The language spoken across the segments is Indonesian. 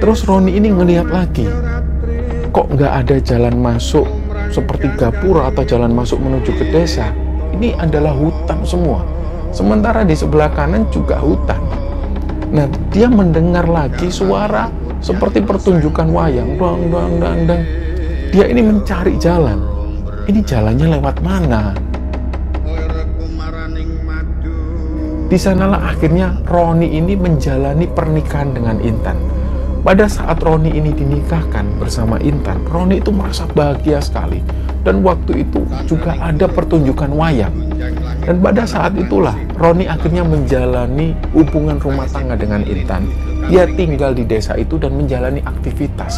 Terus Roni ini ngelihat lagi, kok nggak ada jalan masuk seperti gapura atau jalan masuk menuju ke desa. Ini adalah hutan semua. Sementara di sebelah kanan juga hutan. Nah, dia mendengar lagi suara seperti pertunjukan wayang. Dang, dang, dang, dang. Dia ini mencari jalan. Ini jalannya lewat mana? Di sanalah akhirnya Roni ini menjalani pernikahan dengan Intan. Pada saat Roni ini dinikahkan bersama Intan, Roni itu merasa bahagia sekali. Dan waktu itu juga ada pertunjukan wayang. Dan pada saat itulah Roni akhirnya menjalani hubungan rumah tangga dengan Intan. Dia tinggal di desa itu dan menjalani aktivitas.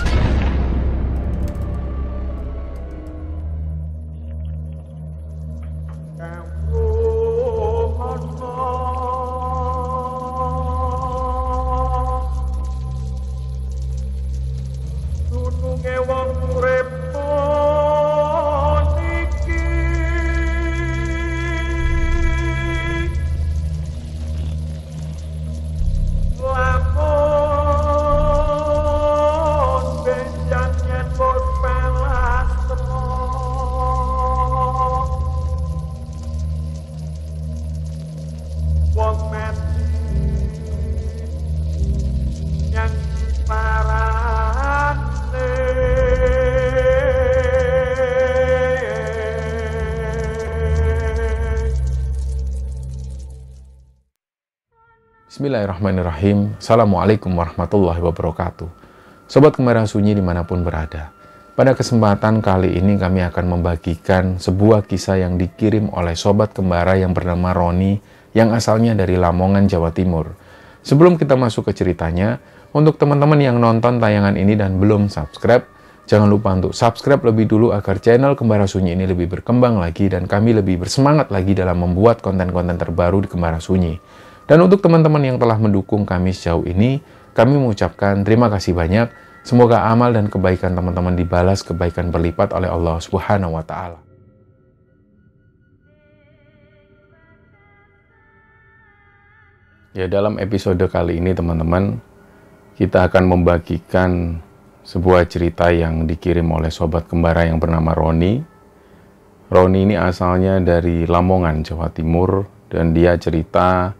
Bismillahirrahmanirrahim. Assalamualaikum warahmatullahi wabarakatuh. Sobat Kemara Sunyi dimanapun berada. Pada kesempatan kali ini kami akan membagikan sebuah kisah yang dikirim oleh Sobat Kembara yang bernama Roni yang asalnya dari Lamongan, Jawa Timur. Sebelum kita masuk ke ceritanya, untuk teman-teman yang nonton tayangan ini dan belum subscribe, jangan lupa untuk subscribe lebih dulu agar channel Kembara Sunyi ini lebih berkembang lagi dan kami lebih bersemangat lagi dalam membuat konten-konten terbaru di Kembara Sunyi. Dan untuk teman-teman yang telah mendukung kami sejauh ini, kami mengucapkan terima kasih banyak. Semoga amal dan kebaikan teman-teman dibalas kebaikan berlipat oleh Allah Subhanahu wa Ta'ala. Ya, dalam episode kali ini teman-teman, kita akan membagikan sebuah cerita yang dikirim oleh Sobat Kembara yang bernama Roni. Roni ini asalnya dari Lamongan, Jawa Timur, dan dia cerita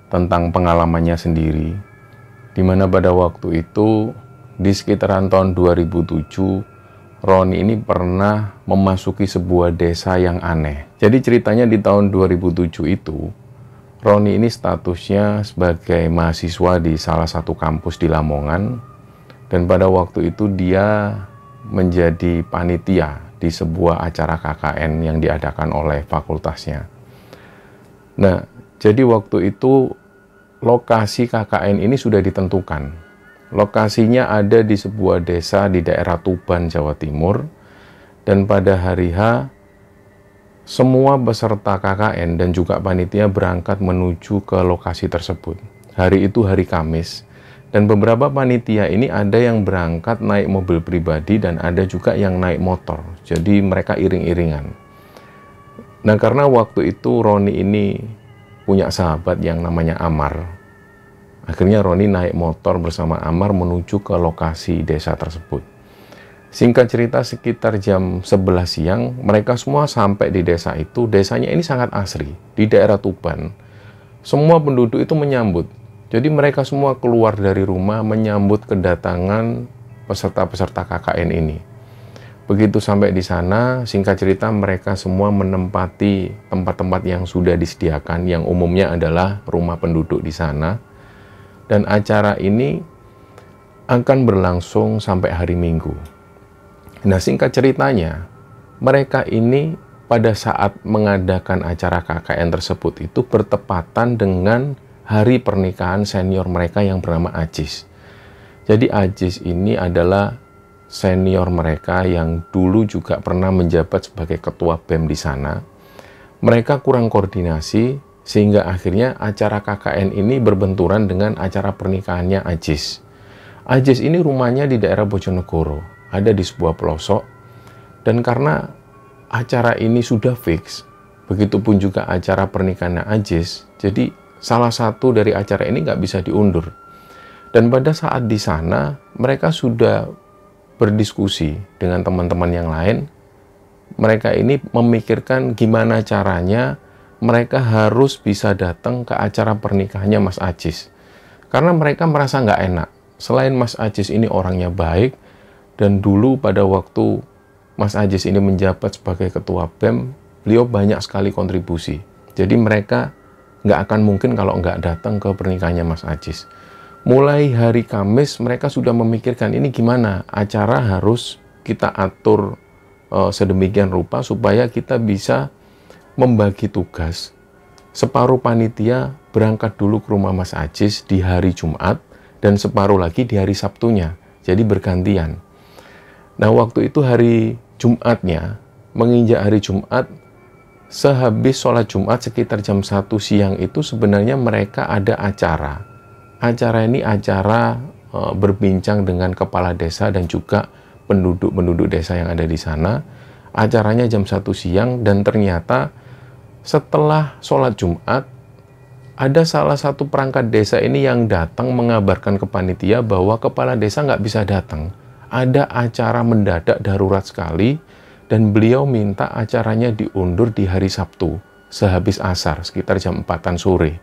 tentang pengalamannya sendiri, di mana pada waktu itu di sekitaran tahun 2007 Roni ini pernah memasuki sebuah desa yang aneh. Jadi ceritanya di tahun 2007 itu Roni ini statusnya sebagai mahasiswa di salah satu kampus di Lamongan, dan pada waktu itu dia menjadi panitia di sebuah acara KKN yang diadakan oleh fakultasnya. Nah, jadi waktu itu lokasi KKN ini sudah ditentukan. Lokasinya ada di sebuah desa di daerah Tuban, Jawa Timur. Dan pada hari H, semua peserta KKN dan juga panitia berangkat menuju ke lokasi tersebut. Hari itu hari Kamis. Dan beberapa panitia ini ada yang berangkat naik mobil pribadi dan ada juga yang naik motor. Jadi mereka iring-iringan. Nah, karena waktu itu Roni ini punya sahabat yang namanya Amar. Akhirnya Roni naik motor bersama Amar menuju ke lokasi desa tersebut. Singkat cerita, sekitar jam 11 siang, mereka semua sampai di desa itu. Desanya ini sangat asri, di daerah Tuban. Semua penduduk itu menyambut. Jadi mereka semua keluar dari rumah menyambut kedatangan peserta-peserta KKN ini. Begitu sampai di sana, singkat cerita mereka semua menempati tempat-tempat yang sudah disediakan, yang umumnya adalah rumah penduduk di sana. Dan acara ini akan berlangsung sampai hari Minggu. Nah, singkat ceritanya, mereka ini pada saat mengadakan acara KKN tersebut itu bertepatan dengan hari pernikahan senior mereka yang bernama Ajis. Jadi Ajis ini adalah senior mereka yang dulu juga pernah menjabat sebagai ketua BEM di sana. Mereka kurang koordinasi sehingga akhirnya acara KKN ini berbenturan dengan acara pernikahannya Ajis. Ajis ini rumahnya di daerah Bojonegoro, ada di sebuah pelosok. Dan karena acara ini sudah fix, begitupun juga acara pernikahannya Ajis, jadi salah satu dari acara ini nggak bisa diundur. Dan pada saat di sana, mereka sudah berdiskusi dengan teman-teman yang lain. Mereka ini memikirkan gimana caranya mereka harus bisa datang ke acara pernikahannya Mas Ajis. Karena mereka merasa nggak enak. Selain Mas Ajis ini orangnya baik, dan dulu pada waktu Mas Ajis ini menjabat sebagai ketua BEM, beliau banyak sekali kontribusi. Jadi mereka nggak akan mungkin kalau nggak datang ke pernikahannya Mas Ajis. Mulai hari Kamis mereka sudah memikirkan ini gimana acara harus kita atur sedemikian rupa supaya kita bisa membagi tugas. Separuh panitia berangkat dulu ke rumah Mas Ajis di hari Jumat dan separuh lagi di hari Sabtunya. Jadi bergantian. Nah, waktu itu hari Jumatnya, menginjak hari Jumat, sehabis sholat Jumat sekitar jam 1 siang itu sebenarnya mereka ada acara. Acara ini acara berbincang dengan kepala desa dan juga penduduk-penduduk desa yang ada di sana. Acaranya jam 1 siang dan ternyata setelah sholat Jumat, ada salah satu perangkat desa ini yang datang mengabarkan ke panitia bahwa kepala desa nggak bisa datang. Ada acara mendadak darurat sekali dan beliau minta acaranya diundur di hari Sabtu sehabis asar sekitar jam 4-an sore.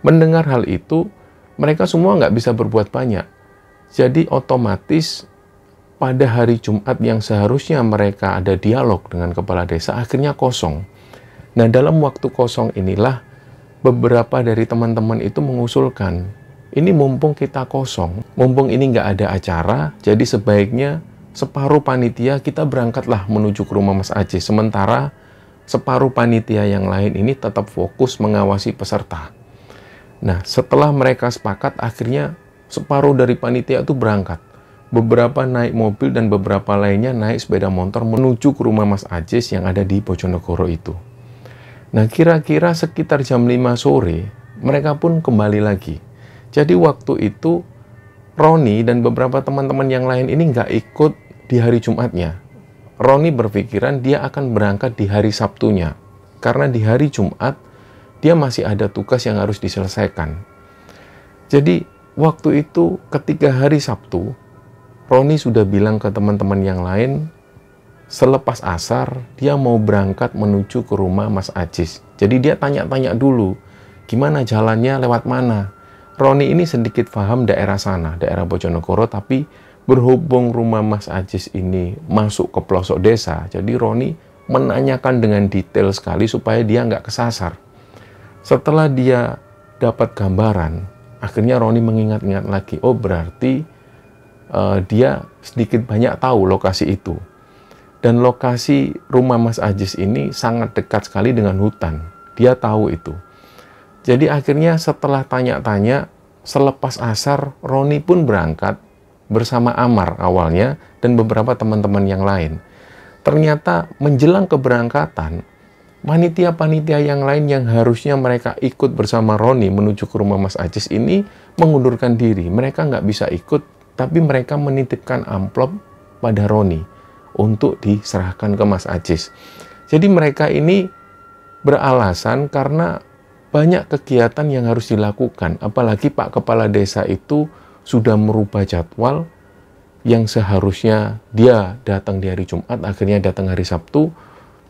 Mendengar hal itu, mereka semua nggak bisa berbuat banyak. Jadi otomatis pada hari Jumat yang seharusnya mereka ada dialog dengan kepala desa akhirnya kosong. Nah, dalam waktu kosong inilah beberapa dari teman-teman itu mengusulkan, ini mumpung kita kosong, mumpung ini nggak ada acara, jadi sebaiknya separuh panitia kita berangkatlah menuju ke rumah Mas Ajis. Sementara separuh panitia yang lain ini tetap fokus mengawasi peserta. Nah, setelah mereka sepakat, akhirnya separuh dari panitia itu berangkat. Beberapa naik mobil dan beberapa lainnya naik sepeda motor menuju ke rumah Mas Ajis yang ada di Bojonegoro itu. Nah, kira-kira sekitar jam 5 sore, mereka pun kembali lagi. Jadi waktu itu, Roni dan beberapa teman-teman yang lain ini nggak ikut di hari Jumatnya. Roni berpikiran dia akan berangkat di hari Sabtunya. Karena di hari Jumat, dia masih ada tugas yang harus diselesaikan. Jadi, waktu itu ketika hari Sabtu, Roni sudah bilang ke teman-teman yang lain, selepas asar, dia mau berangkat menuju ke rumah Mas Ajis. Jadi dia tanya-tanya dulu, gimana jalannya, lewat mana. Roni ini sedikit paham daerah sana, daerah Bojonegoro, tapi berhubung rumah Mas Ajis ini masuk ke pelosok desa, jadi Roni menanyakan dengan detail sekali supaya dia nggak kesasar. Setelah dia dapat gambaran, akhirnya Roni mengingat-ingat lagi, oh berarti dia sedikit banyak tahu lokasi itu. Dan lokasi rumah Mas Ajis ini sangat dekat sekali dengan hutan. Dia tahu itu. Jadi akhirnya setelah tanya-tanya, selepas asar, Roni pun berangkat bersama Amar awalnya dan beberapa teman-teman yang lain. Ternyata menjelang keberangkatan, panitia-panitia yang lain yang harusnya mereka ikut bersama Roni menuju ke rumah Mas Ajis ini mengundurkan diri. Mereka nggak bisa ikut, tapi mereka menitipkan amplop pada Roni untuk diserahkan ke Mas Ajis. Jadi mereka ini beralasan karena banyak kegiatan yang harus dilakukan, apalagi Pak Kepala Desa itu sudah merubah jadwal yang seharusnya dia datang di hari Jumat, akhirnya datang hari Sabtu,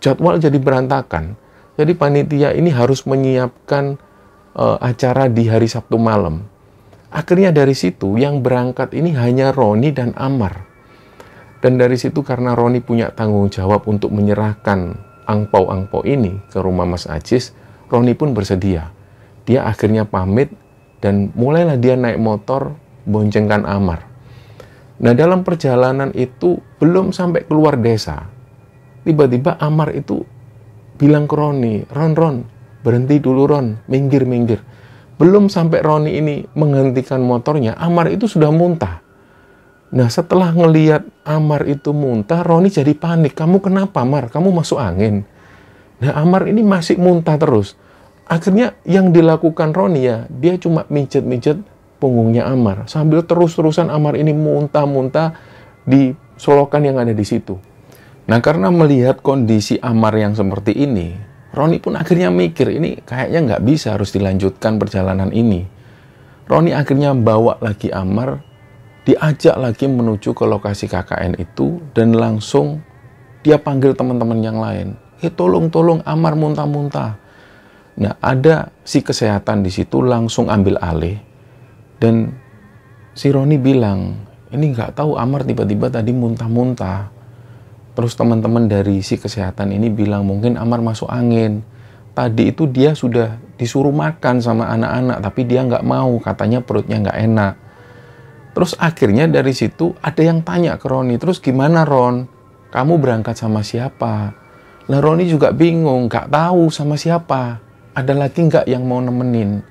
jadwal jadi berantakan. Jadi panitia ini harus menyiapkan acara di hari Sabtu malam. Akhirnya dari situ yang berangkat ini hanya Roni dan Amar. Dan dari situ karena Roni punya tanggung jawab untuk menyerahkan angpau-angpau ini ke rumah Mas Ajis, Roni pun bersedia. Dia akhirnya pamit dan mulailah dia naik motor boncengkan Amar. Nah, dalam perjalanan itu belum sampai keluar desa, tiba-tiba Amar itu bilang ke Roni, Ron, berhenti dulu Ron, minggir. Belum sampai Roni ini menghentikan motornya, Amar itu sudah muntah. Nah, setelah ngelihat Amar itu muntah, Roni jadi panik. Kamu kenapa, Amar? Kamu masuk angin. Nah, Amar ini masih muntah terus. Akhirnya yang dilakukan Roni ya, dia cuma mijet-mijet punggungnya Amar. Sambil terus-terusan Amar ini muntah-muntah di solokan yang ada di situ. Nah, karena melihat kondisi Amar yang seperti ini, Roni pun akhirnya mikir, ini kayaknya nggak bisa harus dilanjutkan perjalanan ini. Roni akhirnya bawa lagi Amar, diajak lagi menuju ke lokasi KKN itu, dan langsung dia panggil teman-teman yang lain. Tolong Amar muntah-muntah. Nah, ada si kesehatan di situ langsung ambil alih, dan si Roni bilang, ini nggak tahu Amar tiba-tiba tadi muntah-muntah. Terus teman-teman dari si kesehatan ini bilang, mungkin Amar masuk angin. Tadi itu dia sudah disuruh makan sama anak-anak, tapi dia nggak mau, katanya perutnya nggak enak. Terus akhirnya dari situ ada yang tanya ke Roni, terus gimana Ron? Kamu berangkat sama siapa? Lah Roni juga bingung, nggak tahu sama siapa. Ada lagi nggak yang mau nemenin?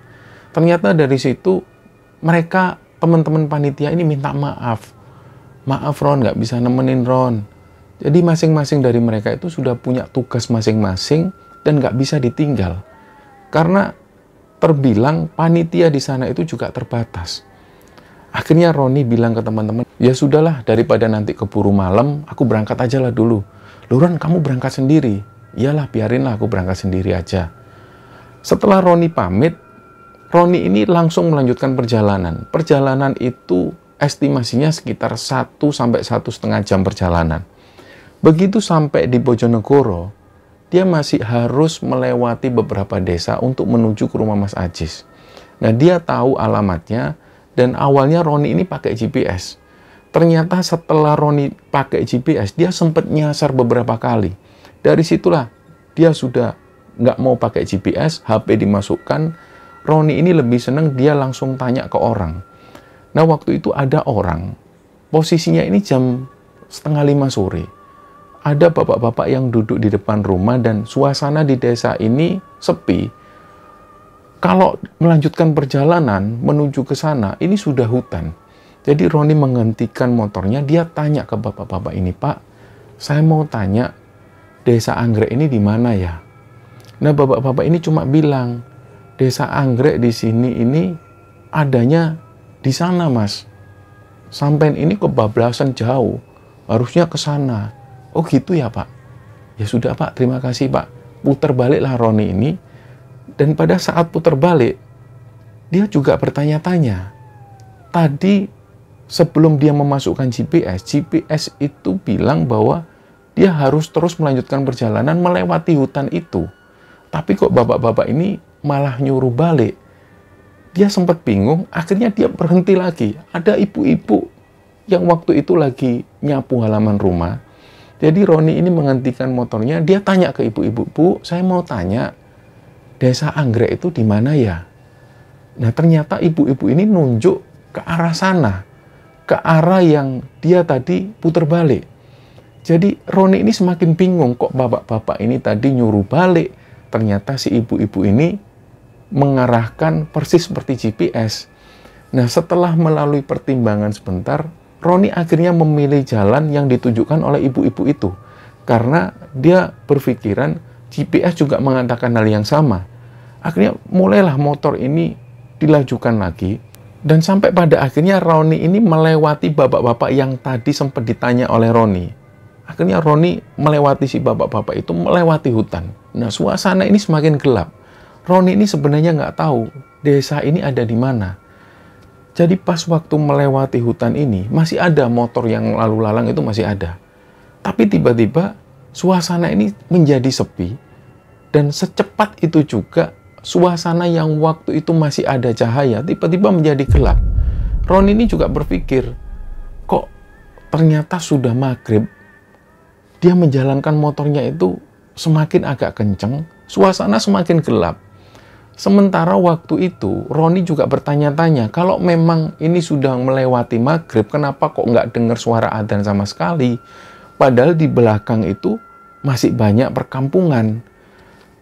Ternyata dari situ mereka, teman-teman panitia ini minta maaf. Maaf Ron, nggak bisa nemenin Ron. Jadi masing-masing dari mereka itu sudah punya tugas masing-masing dan nggak bisa ditinggal. Karena terbilang panitia di sana itu juga terbatas. Akhirnya Roni bilang ke teman-teman, ya sudahlah, daripada nanti keburu malam, aku berangkat aja lah dulu. Ron, kamu berangkat sendiri? Iyalah, biarinlah aku berangkat sendiri aja. Setelah Roni pamit, Roni ini langsung melanjutkan perjalanan. Perjalanan itu estimasinya sekitar 1-1,5 jam perjalanan. Begitu sampai di Bojonegoro, dia masih harus melewati beberapa desa untuk menuju ke rumah Mas Ajis. Nah, dia tahu alamatnya, dan awalnya Roni ini pakai GPS. Ternyata setelah Roni pakai GPS, dia sempat nyasar beberapa kali. Dari situlah dia sudah nggak mau pakai GPS, HP dimasukkan. Roni ini lebih seneng dia langsung tanya ke orang. Nah, waktu itu ada orang, posisinya ini jam 4:30 sore. Ada bapak-bapak yang duduk di depan rumah dan suasana di desa ini sepi. Kalau melanjutkan perjalanan menuju ke sana, ini sudah hutan. Jadi Roni menghentikan motornya, dia tanya ke bapak-bapak ini, Pak, saya mau tanya, desa Anggrek ini di mana ya? Nah, bapak-bapak ini cuma bilang, desa Anggrek di sini ini adanya di sana, Mas. Sampai ini kebablasan jauh, harusnya ke sana. Oh gitu ya, Pak? Ya sudah, Pak, terima kasih, Pak. Putar baliklah Roni ini, dan pada saat putar balik, dia juga bertanya-tanya. Tadi sebelum dia memasukkan GPS itu bilang bahwa dia harus terus melanjutkan perjalanan melewati hutan itu. Tapi kok bapak-bapak ini malah nyuruh balik. Dia sempat bingung, akhirnya dia berhenti lagi. Ada ibu-ibu yang waktu itu lagi nyapu halaman rumah. Jadi Roni ini menghentikan motornya, dia tanya ke ibu-ibu, Bu, saya mau tanya, desa Anggrek itu di mana ya? Nah, ternyata ibu-ibu ini nunjuk ke arah sana, ke arah yang dia tadi putar balik. Jadi Roni ini semakin bingung, kok bapak-bapak ini tadi nyuruh balik. Ternyata si ibu-ibu ini mengarahkan persis seperti GPS. Nah, setelah melalui pertimbangan sebentar, Roni akhirnya memilih jalan yang ditunjukkan oleh ibu-ibu itu. Karena dia berpikiran GPS juga mengatakan hal yang sama. Akhirnya mulailah motor ini dilajukan lagi. Dan sampai pada akhirnya Roni ini melewati bapak-bapak yang tadi sempat ditanya oleh Roni. Akhirnya Roni melewati si bapak-bapak itu, melewati hutan. Nah, suasana ini semakin gelap. Roni ini sebenarnya nggak tahu desa ini ada di mana. Jadi pas waktu melewati hutan ini, masih ada motor yang lalu lalang itu masih ada. Tapi tiba-tiba suasana ini menjadi sepi. Dan secepat itu juga suasana yang waktu itu masih ada cahaya, tiba-tiba menjadi gelap. Roni ini juga berpikir, kok ternyata sudah maghrib, dia menjalankan motornya itu semakin agak kenceng, suasana semakin gelap. Sementara waktu itu, Roni juga bertanya-tanya, kalau memang ini sudah melewati maghrib, kenapa kok nggak dengar suara adzan sama sekali? Padahal di belakang itu masih banyak perkampungan.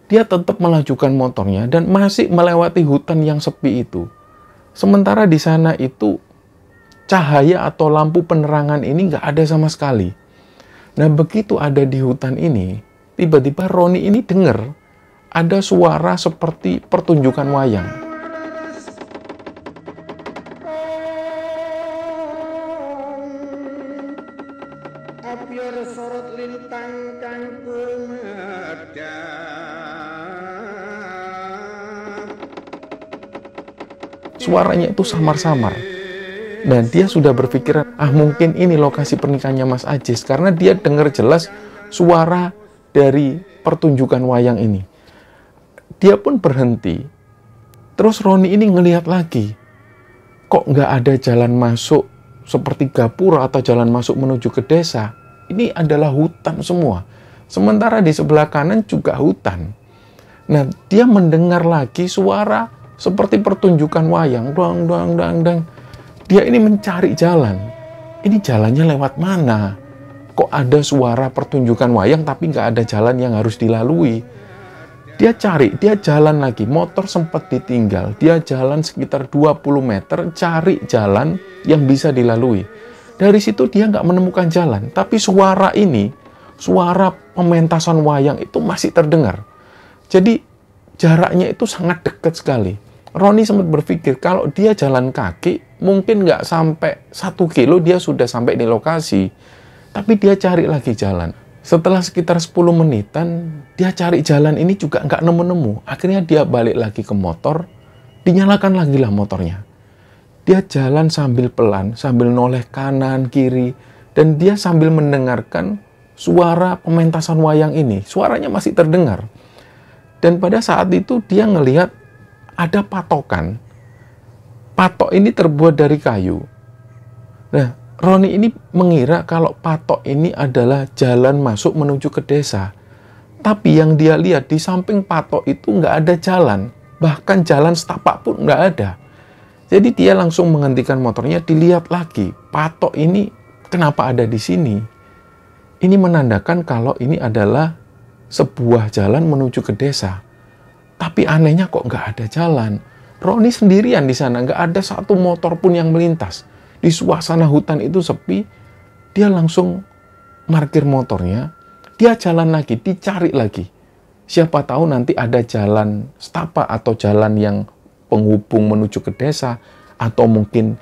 Dia tetap melajukan motornya dan masih melewati hutan yang sepi itu. Sementara di sana itu, cahaya atau lampu penerangan ini nggak ada sama sekali. Nah, begitu ada di hutan ini, tiba-tiba Roni ini dengar ada suara seperti pertunjukan wayang. suaranya itu samar-samar. Nah, dia sudah berpikiran, mungkin ini lokasi pernikahannya Mas Ajis, karena dia dengar jelas suara dari pertunjukan wayang ini. Dia pun berhenti. Terus Roni ini ngelihat lagi, kok nggak ada jalan masuk seperti gapura atau jalan masuk menuju ke desa. Ini adalah hutan semua. Sementara di sebelah kanan juga hutan. Nah, dia mendengar lagi suara seperti pertunjukan wayang. Dang, dang, dang, dang. Dia ini mencari jalan. Ini jalannya lewat mana? Kok ada suara pertunjukan wayang tapi nggak ada jalan yang harus dilalui? Dia cari, dia jalan lagi. Motor sempat ditinggal. Dia jalan sekitar 20 meter, cari jalan yang bisa dilalui. Dari situ dia nggak menemukan jalan. Tapi suara ini, suara pementasan wayang itu masih terdengar. Jadi jaraknya itu sangat dekat sekali. Roni sempat berpikir kalau dia jalan kaki, mungkin nggak sampai 1 kilo dia sudah sampai di lokasi. Tapi dia cari lagi jalan. Setelah sekitar 10 menitan, dia cari jalan ini juga nggak nemu-nemu. Akhirnya dia balik lagi ke motor, dinyalakan lagi lah motornya. Dia jalan sambil pelan, sambil noleh kanan, kiri, dan dia sambil mendengarkan suara pementasan wayang ini. Suaranya masih terdengar. Dan pada saat itu dia ngelihat ada patokan. Patok ini terbuat dari kayu. Nah, Roni ini mengira kalau patok ini adalah jalan masuk menuju ke desa. Tapi yang dia lihat di samping patok itu nggak ada jalan. Bahkan jalan setapak pun nggak ada. Jadi dia langsung menghentikan motornya, dilihat lagi. Patok ini kenapa ada di sini? Ini menandakan kalau ini adalah sebuah jalan menuju ke desa. Tapi anehnya kok nggak ada jalan. Roni sendirian di sana, nggak ada satu motor pun yang melintas. Di suasana hutan itu sepi, dia langsung parkir motornya, dia jalan lagi, dicari lagi. Siapa tahu nanti ada jalan setapak atau jalan yang penghubung menuju ke desa, atau mungkin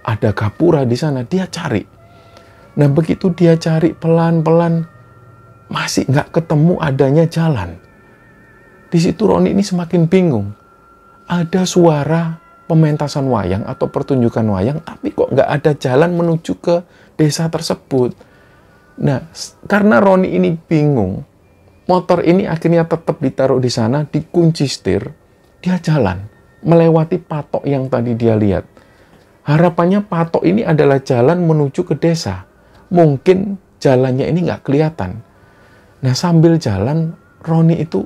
ada gapura di sana, dia cari. Nah, begitu dia cari pelan-pelan, masih nggak ketemu adanya jalan. Di situ Roni ini semakin bingung. Ada suara pementasan wayang atau pertunjukan wayang, tapi kok nggak ada jalan menuju ke desa tersebut. Nah, karena Roni ini bingung, motor ini akhirnya tetap ditaruh di sana, dikunci setir, dia jalan, melewati patok yang tadi dia lihat. Harapannya patok ini adalah jalan menuju ke desa. Mungkin jalannya ini nggak kelihatan. Nah, sambil jalan, Roni itu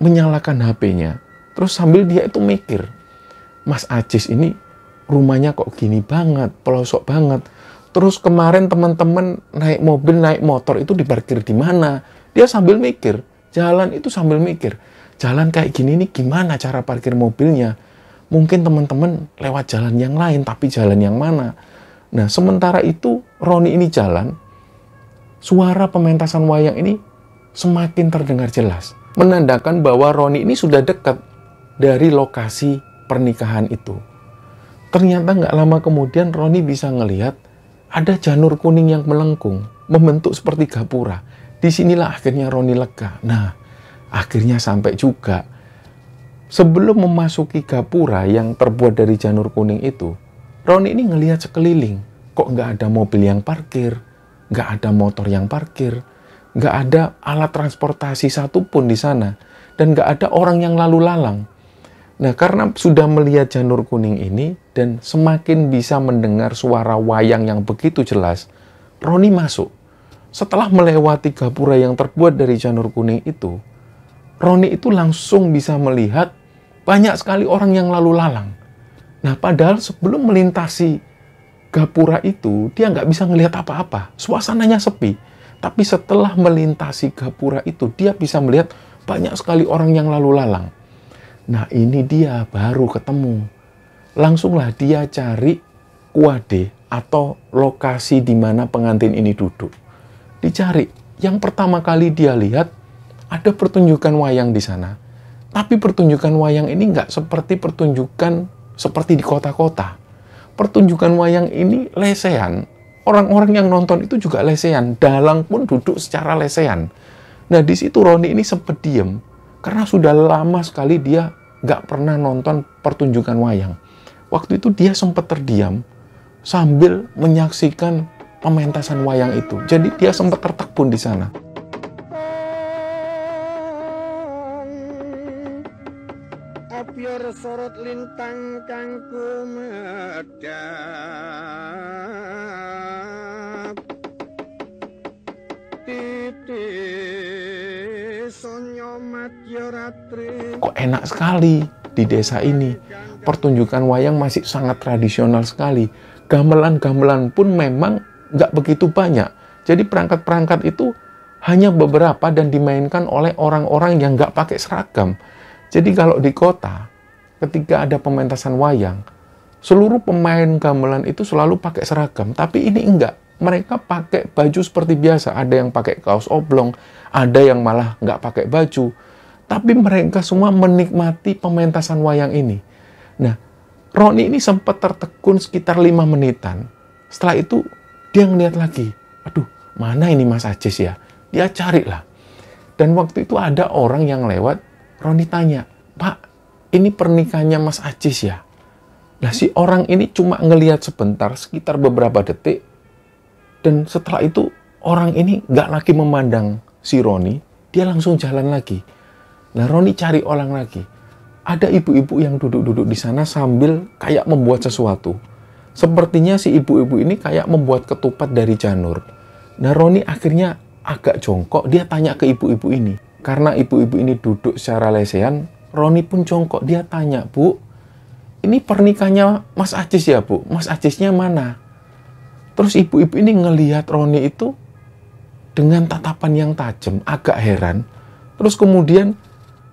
menyalakan HP-nya. Terus sambil dia itu mikir, Mas Ajis ini rumahnya kok gini banget, pelosok banget. Terus kemarin teman-teman naik mobil, naik motor itu diparkir di mana? Dia sambil mikir, jalan itu sambil mikir. Jalan kayak gini nih gimana cara parkir mobilnya? Mungkin teman-teman lewat jalan yang lain, tapi jalan yang mana? Nah, sementara itu Roni ini jalan, suara pementasan wayang ini semakin terdengar jelas. Menandakan bahwa Roni ini sudah dekat dari lokasi pernikahan itu. Ternyata nggak lama kemudian Roni bisa ngelihat ada janur kuning yang melengkung, membentuk seperti gapura. Disinilah akhirnya Roni lega. Nah, akhirnya sampai juga. Sebelum memasuki gapura yang terbuat dari janur kuning itu, Roni ini ngelihat sekeliling. Kok nggak ada mobil yang parkir, nggak ada motor yang parkir, nggak ada alat transportasi satupun di sana, dan nggak ada orang yang lalu lalang. Nah, karena sudah melihat janur kuning ini dan semakin bisa mendengar suara wayang yang begitu jelas, Roni masuk. Setelah melewati gapura yang terbuat dari janur kuning itu, Roni itu langsung bisa melihat banyak sekali orang yang lalu lalang. Nah, padahal sebelum melintasi gapura itu, dia nggak bisa ngelihat apa-apa. Suasananya sepi. Tapi setelah melintasi gapura itu, dia bisa melihat banyak sekali orang yang lalu lalang. Nah, ini dia baru ketemu. Langsunglah dia cari kuade atau lokasi di mana pengantin ini duduk. Dicari. Yang pertama kali dia lihat, ada pertunjukan wayang di sana. Tapi pertunjukan wayang ini nggak seperti pertunjukan seperti di kota-kota. Pertunjukan wayang ini lesehan. Orang-orang yang nonton itu juga lesehan. Dalang pun duduk secara lesehan. Nah, di situ Roni ini sempat diem. Karena sudah lama sekali dia nggak pernah nonton pertunjukan wayang. Waktu itu dia sempat terdiam sambil menyaksikan pementasan wayang itu. Jadi dia sempat tertekun di sana. Biar sorot lintang kang kumedap titik sonyo matya ratri. Kok enak sekali di desa ini. Pertunjukan wayang masih sangat tradisional sekali. Gamelan-gamelan pun memang nggak begitu banyak. Jadi perangkat-perangkat itu hanya beberapa dan dimainkan oleh orang-orang yang nggak pakai seragam. Jadi kalau di kota, ketika ada pementasan wayang, seluruh pemain gamelan itu selalu pakai seragam. Tapi ini enggak. Mereka pakai baju seperti biasa. Ada yang pakai kaos oblong, ada yang malah nggak pakai baju. Tapi mereka semua menikmati pementasan wayang ini. Nah, Roni ini sempat tertekun sekitar 5 menitan. Setelah itu, dia ngeliat lagi. Aduh, mana ini Mas Ajis ya? Dia carilah. Dan waktu itu ada orang yang lewat, Roni tanya, Pak, ini pernikahannya Mas Ajis ya? Nah, si orang ini cuma ngelihat sebentar, sekitar beberapa detik, dan setelah itu orang ini nggak lagi memandang si Roni, dia langsung jalan lagi. Nah, Roni cari orang lagi. Ada ibu-ibu yang duduk-duduk di sana sambil kayak membuat sesuatu. Sepertinya si ibu-ibu ini kayak membuat ketupat dari janur. Nah, Roni akhirnya agak jongkok, dia tanya ke ibu-ibu ini. Karena ibu-ibu ini duduk secara lesehan, Roni pun jongkok. Dia tanya, Bu, ini pernikahannya Mas Ajis ya, Bu? Mas Ajisnya mana? Terus ibu-ibu ini ngelihat Roni itu dengan tatapan yang tajam, agak heran. Terus kemudian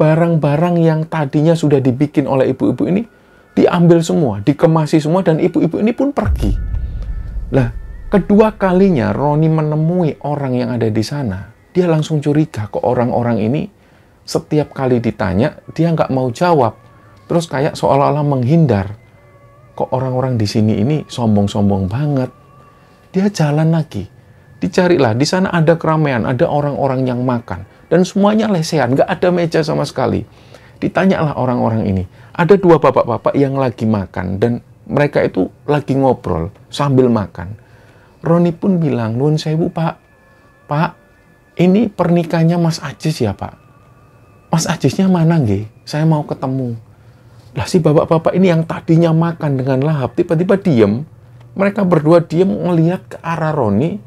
barang-barang yang tadinya sudah dibikin oleh ibu-ibu ini diambil semua, dikemasi semua, dan ibu-ibu ini pun pergi. Lah, kedua kalinya Roni menemui orang yang ada di sana, dia langsung curiga ke orang-orang ini. Setiap kali ditanya, dia nggak mau jawab. Terus kayak seolah-olah menghindar. Kok orang-orang di sini ini sombong-sombong banget. Dia jalan lagi. Dicarilah, di sana ada keramaian, ada orang-orang yang makan. Dan semuanya lesehan, nggak ada meja sama sekali. Ditanyalah orang-orang ini. Ada 2 bapak-bapak yang lagi makan, dan mereka itu lagi ngobrol sambil makan. Roni pun bilang, Nuwun sewu Pak. Pak, ini pernikahannya Mas Ajis ya Pak? Mas Ajisnya mana nggih? Saya mau ketemu. Lah si bapak-bapak ini yang tadinya makan dengan lahap, tiba-tiba diem. Mereka berdua diem ngelihat ke arah Roni,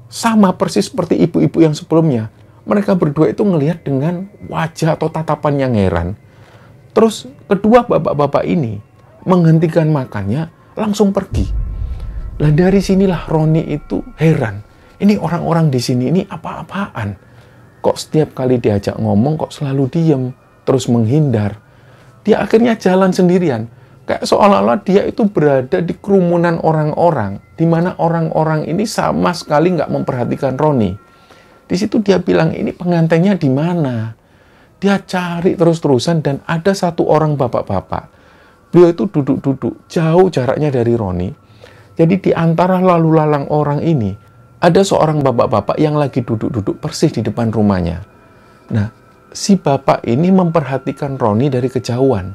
sama persis seperti ibu-ibu yang sebelumnya. Mereka berdua itu ngelihat dengan wajah atau tatapan yang heran. Terus kedua bapak-bapak ini menghentikan makannya, langsung pergi. Lah dari sinilah Roni itu heran. Ini orang-orang di sini ini apa-apaan? Kok setiap kali diajak ngomong kok selalu diem, terus menghindar. Dia akhirnya jalan sendirian. Kayak seolah-olah dia itu berada di kerumunan orang-orang, di mana orang-orang ini sama sekali nggak memperhatikan Roni. Di situ dia bilang, ini pengantinnya di mana? Dia cari terus-terusan dan ada satu orang bapak-bapak. Beliau itu duduk-duduk jauh jaraknya dari Roni. Jadi di antara lalu lalang orang ini, ada seorang bapak-bapak yang lagi duduk-duduk persis di depan rumahnya. Nah, si bapak ini memperhatikan Roni dari kejauhan.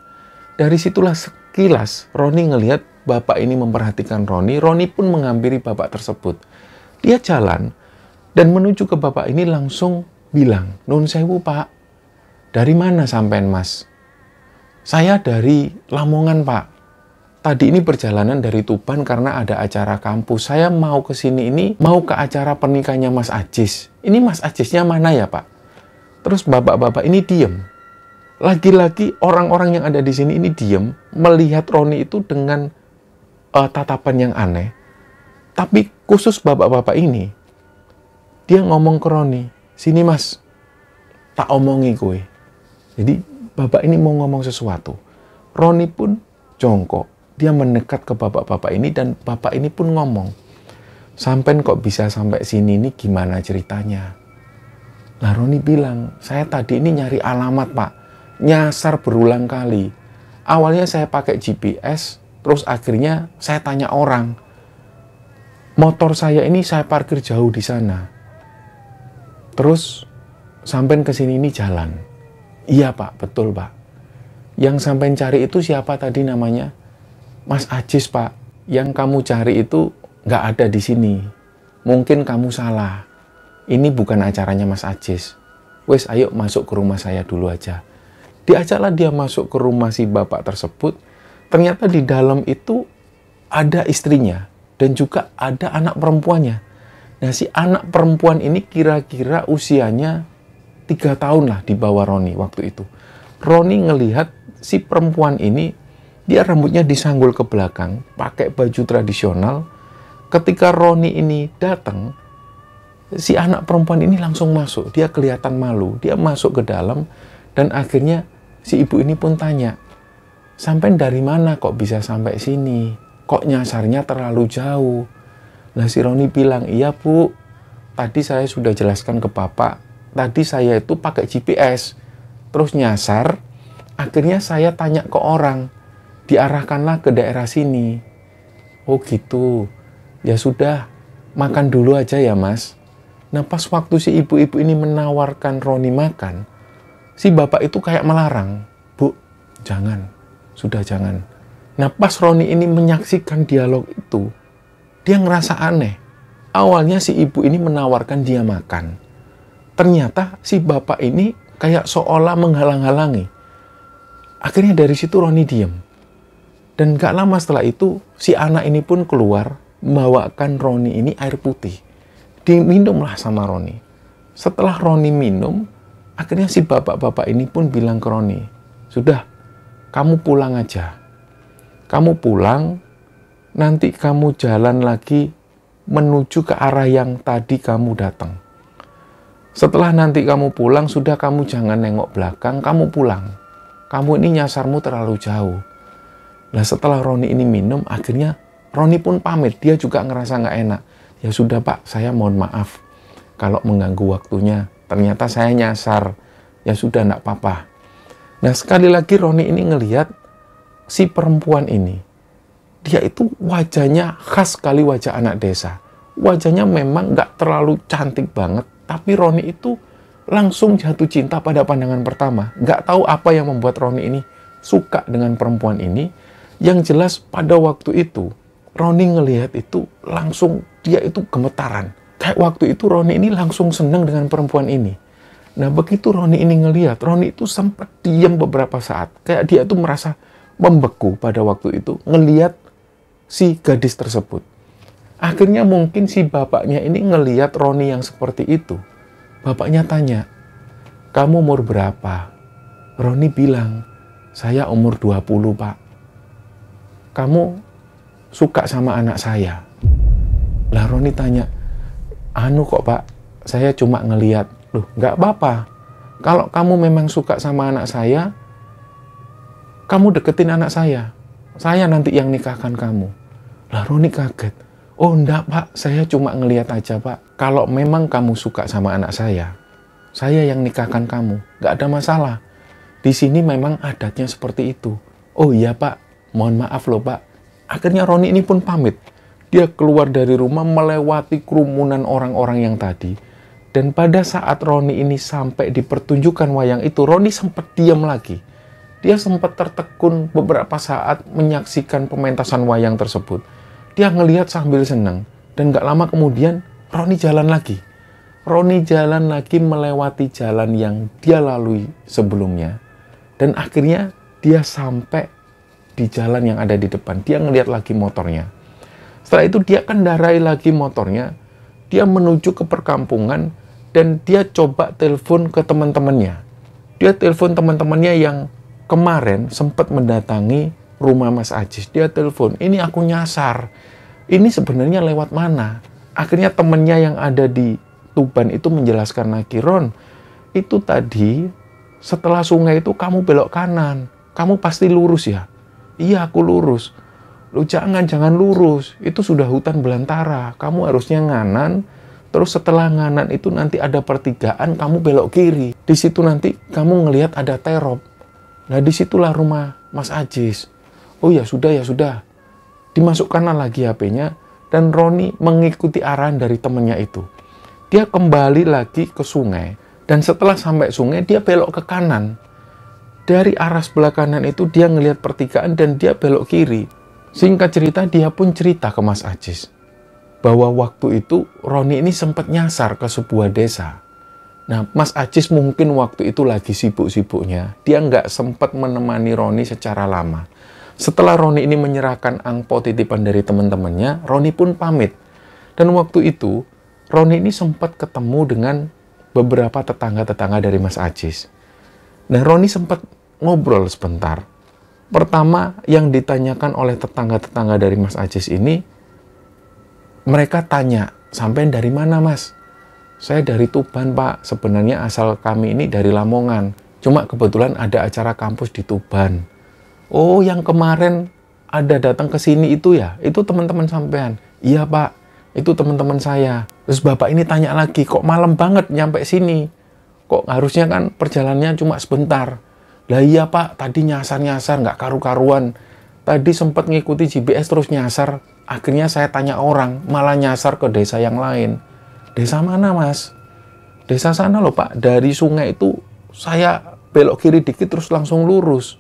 Dari situlah sekilas Roni ngelihat bapak ini memperhatikan Roni. Roni pun menghampiri bapak tersebut. Dia jalan dan menuju ke bapak ini langsung bilang, Nun sewu Pak, dari mana sampean Mas? Saya dari Lamongan Pak. Tadi ini perjalanan dari Tuban karena ada acara kampus. Saya mau ke sini ini, mau ke acara pernikahannya Mas Ajis. Ini Mas Ajisnya mana ya Pak? Terus bapak-bapak ini diem. Lagi-lagi orang-orang yang ada di sini ini diem, melihat Roni itu dengan tatapan yang aneh. Tapi khusus bapak-bapak ini, dia ngomong ke Roni, sini Mas, tak omongi gue. Jadi bapak ini mau ngomong sesuatu. Roni pun jongkok. Dia mendekat ke bapak-bapak ini dan bapak ini pun ngomong, sampean kok bisa sampai sini ini gimana ceritanya? Nah Roni bilang, saya tadi ini nyari alamat Pak, nyasar berulang kali. Awalnya saya pakai GPS, terus akhirnya saya tanya orang. Motor saya ini saya parkir jauh di sana. Terus sampean ke sini ini jalan. Iya Pak, betul Pak. Yang sampai cari itu siapa tadi namanya? Mas Ajis, Pak. Yang kamu cari itu nggak ada di sini. Mungkin kamu salah. Ini bukan acaranya Mas Ajis. Wes, ayo masuk ke rumah saya dulu aja. Diajaklah dia masuk ke rumah si bapak tersebut. Ternyata di dalam itu ada istrinya dan juga ada anak perempuannya. Nah, si anak perempuan ini kira-kira usianya 3 tahun lah di bawah Roni waktu itu. Roni ngelihat si perempuan ini, dia rambutnya disanggul ke belakang, pakai baju tradisional. Ketika Roni ini datang, si anak perempuan ini langsung masuk. Dia kelihatan malu, dia masuk ke dalam, dan akhirnya si ibu ini pun tanya, sampai dari mana kok bisa sampai sini? Kok nyasarnya terlalu jauh? Nah, si Roni bilang, iya Bu, tadi saya sudah jelaskan ke Bapak, tadi saya itu pakai GPS, terus nyasar, akhirnya saya tanya ke orang, diarahkanlah ke daerah sini. Oh gitu, ya sudah, makan dulu aja ya Mas. Nah, pas waktu si ibu-ibu ini menawarkan Roni makan, si bapak itu kayak melarang, Bu, jangan, sudah jangan. Nah, pas Roni ini menyaksikan dialog itu, dia ngerasa aneh. Awalnya si ibu ini menawarkan dia makan. Ternyata si bapak ini kayak seolah menghalang-halangi. Akhirnya dari situ Roni diem. Dan gak lama setelah itu, si anak ini pun keluar, membawakan Roni ini air putih. Diminumlah sama Roni. Setelah Roni minum, akhirnya si bapak-bapak ini pun bilang ke Roni, sudah, kamu pulang aja. Kamu pulang, nanti kamu jalan lagi menuju ke arah yang tadi kamu datang. Setelah nanti kamu pulang, sudah kamu jangan nengok belakang, kamu pulang. Kamu ini nyasarmu terlalu jauh. Nah, setelah Roni ini minum, akhirnya Roni pun pamit. Dia juga ngerasa nggak enak. Ya sudah Pak, saya mohon maaf kalau mengganggu waktunya. Ternyata saya nyasar. Ya sudah, nggak apa-apa. Nah, sekali lagi Roni ini ngelihat si perempuan ini. Dia itu wajahnya khas sekali wajah anak desa. Wajahnya memang nggak terlalu cantik banget. Tapi Roni itu langsung jatuh cinta pada pandangan pertama. Nggak tahu apa yang membuat Roni ini suka dengan perempuan ini. Yang jelas pada waktu itu, Roni ngelihat itu langsung dia itu gemetaran. Kayak waktu itu Roni ini langsung senang dengan perempuan ini. Nah, begitu Roni ini ngelihat, Roni itu sempat diam beberapa saat. Kayak dia itu merasa membeku pada waktu itu ngelihat si gadis tersebut. Akhirnya mungkin si bapaknya ini ngelihat Roni yang seperti itu. Bapaknya tanya, kamu umur berapa? Roni bilang, saya umur 20 Pak. Kamu suka sama anak saya? Lah Roni tanya, anu kok Pak, saya cuma ngelihat. Loh, nggak apa-apa. Kalau kamu memang suka sama anak saya, kamu deketin anak saya. Saya nanti yang nikahkan kamu. Lah Roni kaget. Oh enggak Pak, saya cuma ngelihat aja Pak. Kalau memang kamu suka sama anak saya yang nikahkan kamu. Nggak ada masalah. Di sini memang adatnya seperti itu. Oh iya Pak, mohon maaf loh Pak. Akhirnya Roni ini pun pamit. Dia keluar dari rumah melewati kerumunan orang-orang yang tadi. Dan pada saat Roni ini sampai di pertunjukan wayang itu, Roni sempat diam lagi. Dia sempat tertekun beberapa saat menyaksikan pementasan wayang tersebut. Dia ngelihat sambil senang. Dan gak lama kemudian, Roni jalan lagi. Roni jalan lagi melewati jalan yang dia lalui sebelumnya. Dan akhirnya dia sampai di jalan yang ada di depan. Dia ngelihat lagi motornya. Setelah itu dia kendarai lagi motornya. Dia menuju ke perkampungan. Dan dia coba telepon ke teman-temannya. Dia telepon teman-temannya yang kemarin sempat mendatangi rumah Mas Ajis. Dia telepon, ini aku nyasar. Ini sebenarnya lewat mana? Akhirnya temennya yang ada di Tuban itu menjelaskan lagi, Ron, itu tadi setelah sungai itu kamu belok kanan. Kamu pasti lurus ya? Iya, aku lurus. Lu jangan lurus. Itu sudah hutan belantara. Kamu harusnya nganan. Terus setelah nganan itu nanti ada pertigaan, kamu belok kiri. Di situ nanti kamu ngelihat ada terop. Nah, disitulah rumah Mas Ajis. Oh ya sudah. Dimasukkanlah lagi HP-nya, dan Roni mengikuti arahan dari temannya itu. Dia kembali lagi ke sungai, dan setelah sampai sungai, dia belok ke kanan. Dari arah sebelah kanan itu dia ngelihat pertigaan dan dia belok kiri. Singkat cerita, dia pun cerita ke Mas Ajis bahwa waktu itu Roni ini sempat nyasar ke sebuah desa. Nah, Mas Ajis mungkin waktu itu lagi sibuk-sibuknya. Dia nggak sempat menemani Roni secara lama. Setelah Roni ini menyerahkan angpau titipan dari teman-temannya, Roni pun pamit. Dan waktu itu, Roni ini sempat ketemu dengan beberapa tetangga-tetangga dari Mas Ajis. Nah, Roni sempat ngobrol sebentar. Pertama, yang ditanyakan oleh tetangga-tetangga dari Mas Ajis ini, mereka tanya, "Sampai dari mana, Mas?" "Saya dari Tuban, Pak. Sebenarnya asal kami ini dari Lamongan. Cuma kebetulan ada acara kampus di Tuban." "Oh, yang kemarin ada datang ke sini itu ya? Itu teman-teman sampean?" "Iya, Pak. Itu teman-teman saya." Terus bapak ini tanya lagi, "Kok malam banget nyampe sini? Kok harusnya kan perjalanannya cuma sebentar?" "Lah iya, Pak. Tadi nyasar-nyasar, nggak karu-karuan. Tadi sempat ngikuti GPS terus nyasar. Akhirnya saya tanya orang, malah nyasar ke desa yang lain." "Desa mana, Mas?" "Desa sana loh, Pak. Dari sungai itu saya belok kiri dikit terus langsung lurus."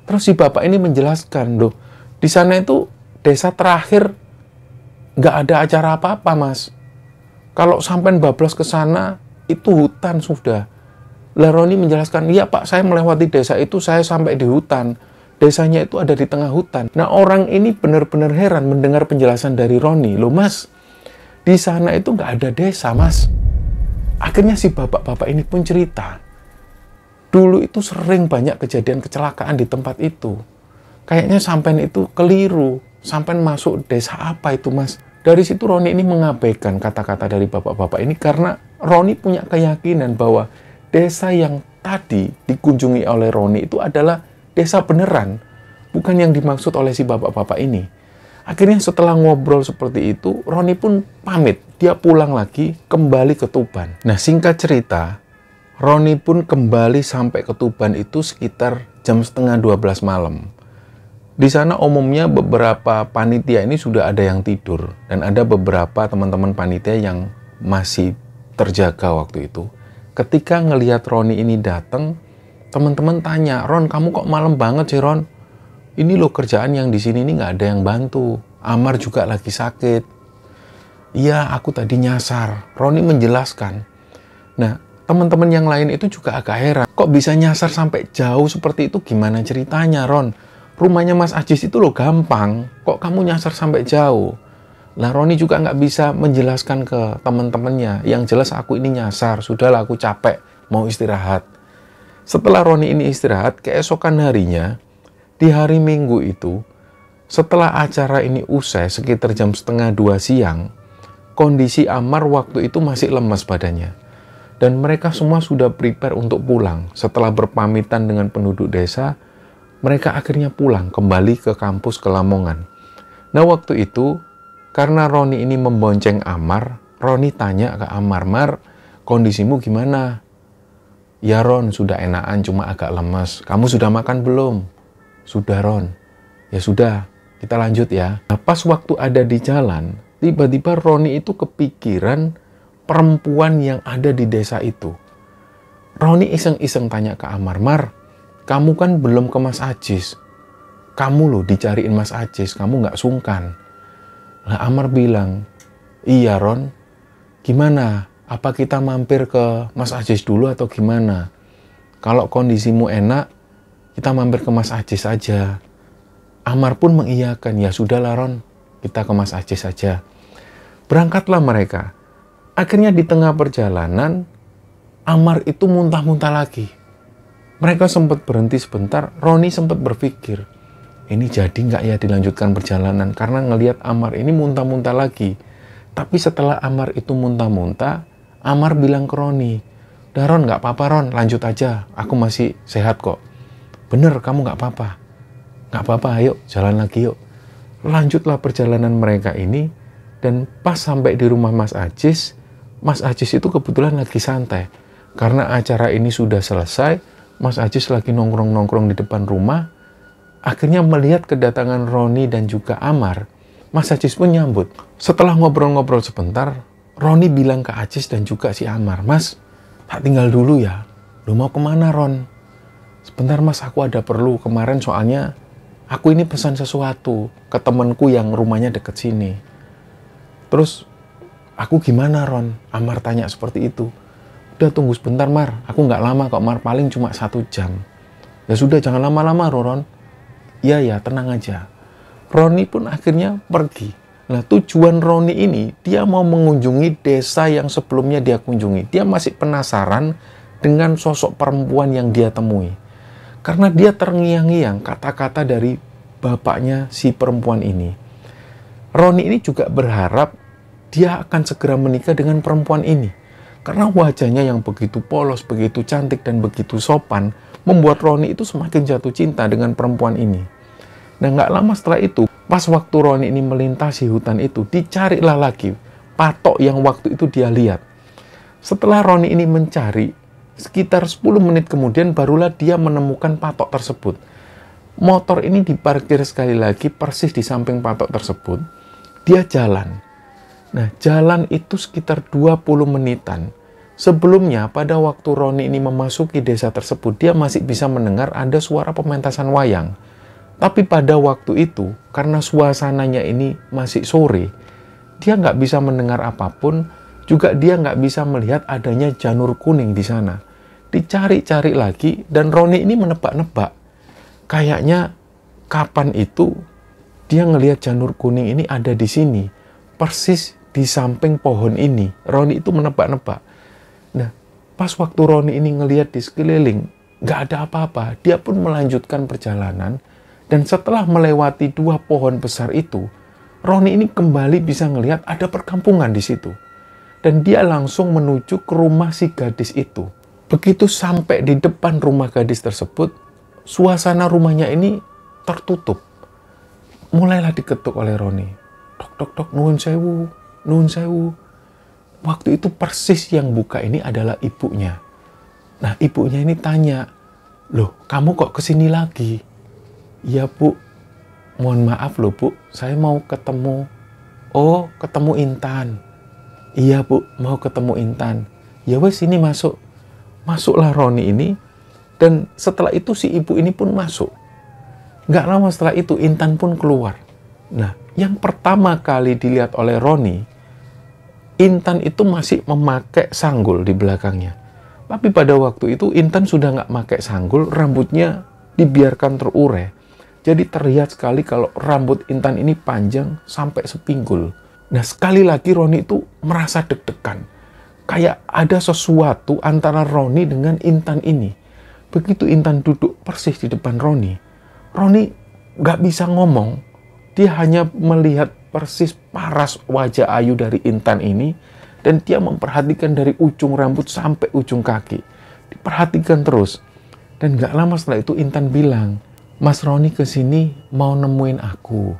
Terus si bapak ini menjelaskan, "Loh, di sana itu desa terakhir nggak ada acara apa-apa, Mas. Kalau sampai bablas ke sana, itu hutan sudah." Lah Roni menjelaskan, "Iya, Pak, saya melewati desa itu, saya sampai di hutan. Desanya itu ada di tengah hutan." Nah, orang ini benar-benar heran mendengar penjelasan dari Roni. "Loh, Mas, di sana itu nggak ada desa, Mas." Akhirnya si bapak-bapak ini pun cerita, dulu itu sering banyak kejadian kecelakaan di tempat itu. Kayaknya sampean itu keliru. Sampean masuk desa apa itu, Mas? Dari situ Roni ini mengabaikan kata-kata dari bapak-bapak ini karena Roni punya keyakinan bahwa desa yang tadi dikunjungi oleh Roni itu adalah desa beneran, bukan yang dimaksud oleh si bapak-bapak ini. Akhirnya setelah ngobrol seperti itu, Roni pun pamit. Dia pulang lagi, kembali ke Tuban. Nah, singkat cerita, Roni pun kembali sampai ke Tuban itu sekitar jam setengah 12 malam. Di sana umumnya beberapa panitia ini sudah ada yang tidur. Dan ada beberapa teman-teman panitia yang masih terjaga waktu itu. Ketika ngelihat Roni ini datang, teman-teman tanya, "Ron, kamu kok malam banget sih, Ron? Ini loh kerjaan yang di sini ini nggak ada yang bantu. Amar juga lagi sakit." "Iya, aku tadi nyasar." Roni menjelaskan. Nah, teman-teman yang lain itu juga agak heran. Kok bisa nyasar sampai jauh seperti itu? Gimana ceritanya, Ron? Rumahnya Mas Ajis itu loh gampang. Kok kamu nyasar sampai jauh? Lah Roni juga nggak bisa menjelaskan ke teman-temannya. Yang jelas aku ini nyasar. Sudahlah, aku capek. Mau istirahat. Setelah Roni ini istirahat, keesokan harinya, di hari Minggu itu, setelah acara ini usai sekitar jam setengah 2 siang, kondisi Amar waktu itu masih lemas badannya. Dan mereka semua sudah prepare untuk pulang. Setelah berpamitan dengan penduduk desa, mereka akhirnya pulang kembali ke kampus ke Lamongan. Nah, waktu itu, karena Roni ini membonceng Amar, Roni tanya ke Amar, "Mar, kondisimu gimana?" "Ya, Ron, sudah enakan, cuma agak lemas. Kamu sudah makan belum?" "Sudah, Ron." "Ya sudah, kita lanjut ya." Nah, pas waktu ada di jalan, tiba-tiba Roni itu kepikiran perempuan yang ada di desa itu. Roni iseng-iseng tanya ke Amar, "Mar, kamu kan belum ke Mas Ajis. Kamu loh dicariin Mas Ajis, kamu nggak sungkan." Lah Amar bilang, "Iya, Ron. Gimana? Apa kita mampir ke Mas Ajis dulu atau gimana? Kalau kondisimu enak, kita mampir ke Mas Ajis aja." Amar pun mengiyakan, "Ya sudahlah, Ron. Kita ke Mas Ajis saja." Berangkatlah mereka. Akhirnya di tengah perjalanan, Amar itu muntah-muntah lagi. Mereka sempat berhenti sebentar. Roni sempat berpikir, ini jadi nggak ya dilanjutkan perjalanan? Karena ngelihat Amar ini muntah-muntah lagi. Tapi setelah Amar itu muntah-muntah, Amar bilang ke Roni, "Udah, Ron, nggak apa-apa, Ron. Lanjut aja. Aku masih sehat kok." "Bener, kamu nggak apa-apa." "Nggak apa-apa, ayo jalan lagi yuk." Lanjutlah perjalanan mereka ini. Dan pas sampai di rumah Mas Ajis itu kebetulan lagi santai. Karena acara ini sudah selesai, Mas Ajis lagi nongkrong-nongkrong di depan rumah. Akhirnya melihat kedatangan Roni dan juga Amar, Mas Ajis pun nyambut. Setelah ngobrol-ngobrol sebentar, Roni bilang ke Ajis dan juga si Amar, "Mas, tak tinggal dulu ya." "Lu mau kemana, Ron?" Sebentar mas, aku ada perlu. Kemarin soalnya aku ini pesan sesuatu ke temanku yang rumahnya deket sini. Terus aku gimana Ron? Amar tanya seperti itu. Udah tunggu sebentar Mar, aku nggak lama kok Mar, paling cuma 1 jam. Ya sudah jangan lama-lama Ron. Iya ya, tenang aja. Roni pun akhirnya pergi. Nah tujuan Roni ini, dia mau mengunjungi desa yang sebelumnya dia kunjungi. Dia masih penasaran dengan sosok perempuan yang dia temui. Karena dia terngiang-ngiang kata-kata dari bapaknya si perempuan ini. Roni ini juga berharap dia akan segera menikah dengan perempuan ini. Karena wajahnya yang begitu polos, begitu cantik, dan begitu sopan, membuat Roni itu semakin jatuh cinta dengan perempuan ini. Nah nggak lama setelah itu, pas waktu Roni ini melintasi hutan itu, dicarilah lagi patok yang waktu itu dia lihat. Setelah Roni ini mencari, sekitar 10 menit kemudian barulah dia menemukan patok tersebut. Motor ini diparkir sekali lagi persis di samping patok tersebut. Dia jalan. Nah, jalan itu sekitar 20 menitan. Sebelumnya, pada waktu Roni ini memasuki desa tersebut, dia masih bisa mendengar ada suara pementasan wayang. Tapi pada waktu itu, karena suasananya ini masih sore, dia nggak bisa mendengar apapun, juga dia nggak bisa melihat adanya janur kuning di sana. Dicari-cari lagi, dan Roni ini menebak-nebak. Kayaknya kapan itu dia ngelihat janur kuning ini ada di sini, persis di samping pohon ini. Roni itu menebak-nebak. Nah, pas waktu Roni ini ngelihat di sekeliling, nggak ada apa-apa. Dia pun melanjutkan perjalanan, dan setelah melewati 2 pohon besar itu, Roni ini kembali bisa ngelihat ada perkampungan di situ. Dan dia langsung menuju ke rumah si gadis itu. Begitu sampai di depan rumah gadis tersebut, suasana rumahnya ini tertutup. Mulailah diketuk oleh Roni. Tok, tok, tok, nuhun sewu, nuhun sewu. Waktu itu persis yang buka ini adalah ibunya. Nah, ibunya ini tanya, loh, kamu kok kesini lagi? Iya, Bu. Mohon maaf loh, Bu. Saya mau ketemu. Oh, ketemu Intan. Iya, Bu. Mau ketemu Intan. Ya wes, sini masuk. Masuklah Roni ini. Dan setelah itu si ibu ini pun masuk. Nggak lama setelah itu Intan pun keluar. Nah, yang pertama kali dilihat oleh Roni, Intan itu masih memakai sanggul di belakangnya. Tapi pada waktu itu Intan sudah nggak pakai sanggul, rambutnya dibiarkan terurai. Jadi terlihat sekali kalau rambut Intan ini panjang sampai sepinggul. Nah sekali lagi Roni itu merasa deg-degan. Kayak ada sesuatu antara Roni dengan Intan ini. Begitu Intan duduk persis di depan Roni, Roni nggak bisa ngomong. Dia hanya melihat persis paras wajah ayu dari Intan ini, dan dia memperhatikan dari ujung rambut sampai ujung kaki. Diperhatikan terus. Dan nggak lama setelah itu Intan bilang, Mas Roni kesini mau nemuin aku.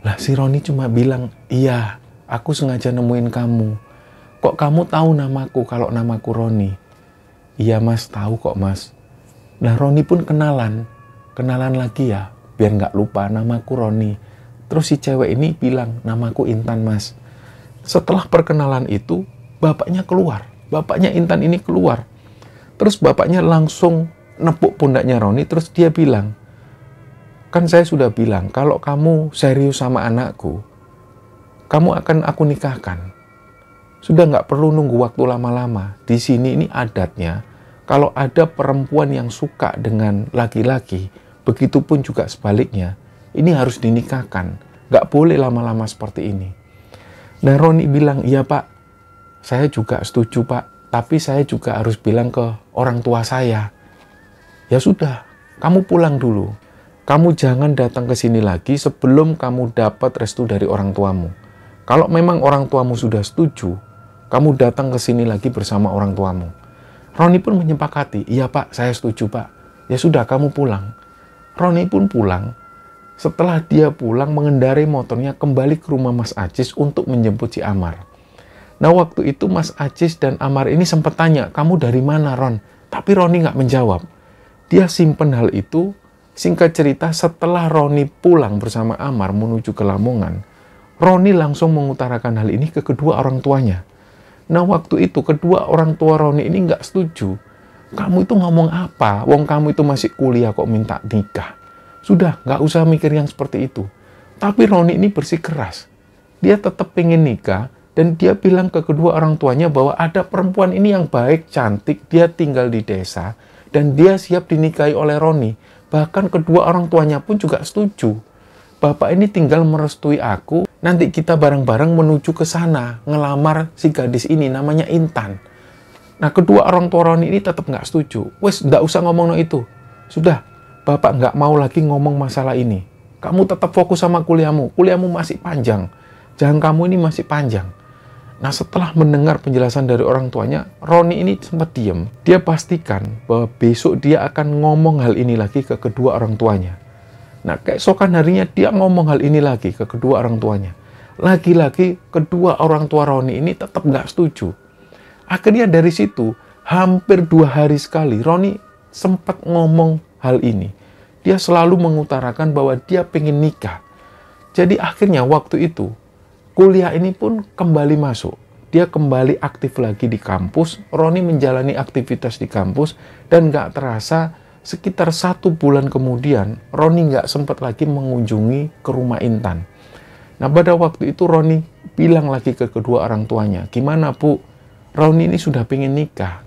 Lah si Roni cuma bilang, iya, aku sengaja nemuin kamu. Kok kamu tahu namaku kalau namaku Roni? Iya Mas, tahu kok Mas. Nah Roni pun kenalan lagi ya, biar nggak lupa namaku Roni. Terus si cewek ini bilang, namaku Intan Mas. Setelah perkenalan itu, bapaknya keluar. Bapaknya Intan ini keluar. Terus bapaknya langsung nepuk pundaknya Roni, terus dia bilang, kan saya sudah bilang, kalau kamu serius sama anakku, kamu akan aku nikahkan. Sudah nggak perlu nunggu waktu lama-lama. Di sini ini adatnya, kalau ada perempuan yang suka dengan laki-laki, begitupun juga sebaliknya, ini harus dinikahkan. Nggak boleh lama-lama seperti ini. Nah Roni bilang, iya Pak, saya juga setuju Pak, tapi saya juga harus bilang ke orang tua saya. Ya sudah, kamu pulang dulu. Kamu jangan datang ke sini lagi sebelum kamu dapat restu dari orang tuamu. Kalau memang orang tuamu sudah setuju, kamu datang ke sini lagi bersama orang tuamu. Roni pun menyepakati, iya Pak, saya setuju Pak. Ya sudah, kamu pulang. Roni pun pulang. Setelah dia pulang, mengendarai motornya kembali ke rumah Mas Ajis untuk menjemput si Amar. Nah waktu itu Mas Ajis dan Amar ini sempat tanya, kamu dari mana Ron? Tapi Roni nggak menjawab. Dia simpen hal itu. Singkat cerita, setelah Roni pulang bersama Amar menuju ke Lamongan, Roni langsung mengutarakan hal ini ke kedua orang tuanya. Nah waktu itu kedua orang tua Roni ini nggak setuju. kamu itu ngomong apa? Wong kamu itu masih kuliah kok minta nikah. Sudah, nggak usah mikir yang seperti itu. Tapi Roni ini bersikeras. Dia tetap pengen nikah, dan dia bilang ke kedua orang tuanya bahwa ada perempuan ini yang baik, cantik, dia tinggal di desa, dan dia siap dinikahi oleh Roni. Bahkan kedua orang tuanya pun juga setuju. Bapak ini tinggal merestui aku, nanti kita bareng-bareng menuju ke sana, ngelamar si gadis ini, namanya Intan. Nah, kedua orang tua Roni ini tetap nggak setuju. Wes, nggak usah ngomong no itu. Sudah, Bapak nggak mau lagi ngomong masalah ini. Kamu tetap fokus sama kuliahmu. Kuliahmu masih panjang. Jalan kamu ini masih panjang. Nah, setelah mendengar penjelasan dari orang tuanya, Roni ini sempat diam. Dia pastikan bahwa besok dia akan ngomong hal ini lagi ke kedua orang tuanya. Nah, keesokan harinya dia ngomong hal ini lagi ke kedua orang tuanya. Lagi-lagi kedua orang tua Roni ini tetap nggak setuju. Akhirnya dari situ, hampir 2 hari sekali, Roni sempat ngomong hal ini. Dia selalu mengutarakan bahwa dia pengen nikah. Jadi akhirnya waktu itu, kuliah ini pun kembali masuk. Dia kembali aktif lagi di kampus. Roni menjalani aktivitas di kampus. Dan nggak terasa, sekitar 1 bulan kemudian, Roni nggak sempat lagi mengunjungi ke rumah Intan. Nah, pada waktu itu Roni bilang lagi ke kedua orang tuanya, gimana Bu, Roni ini sudah pengen nikah.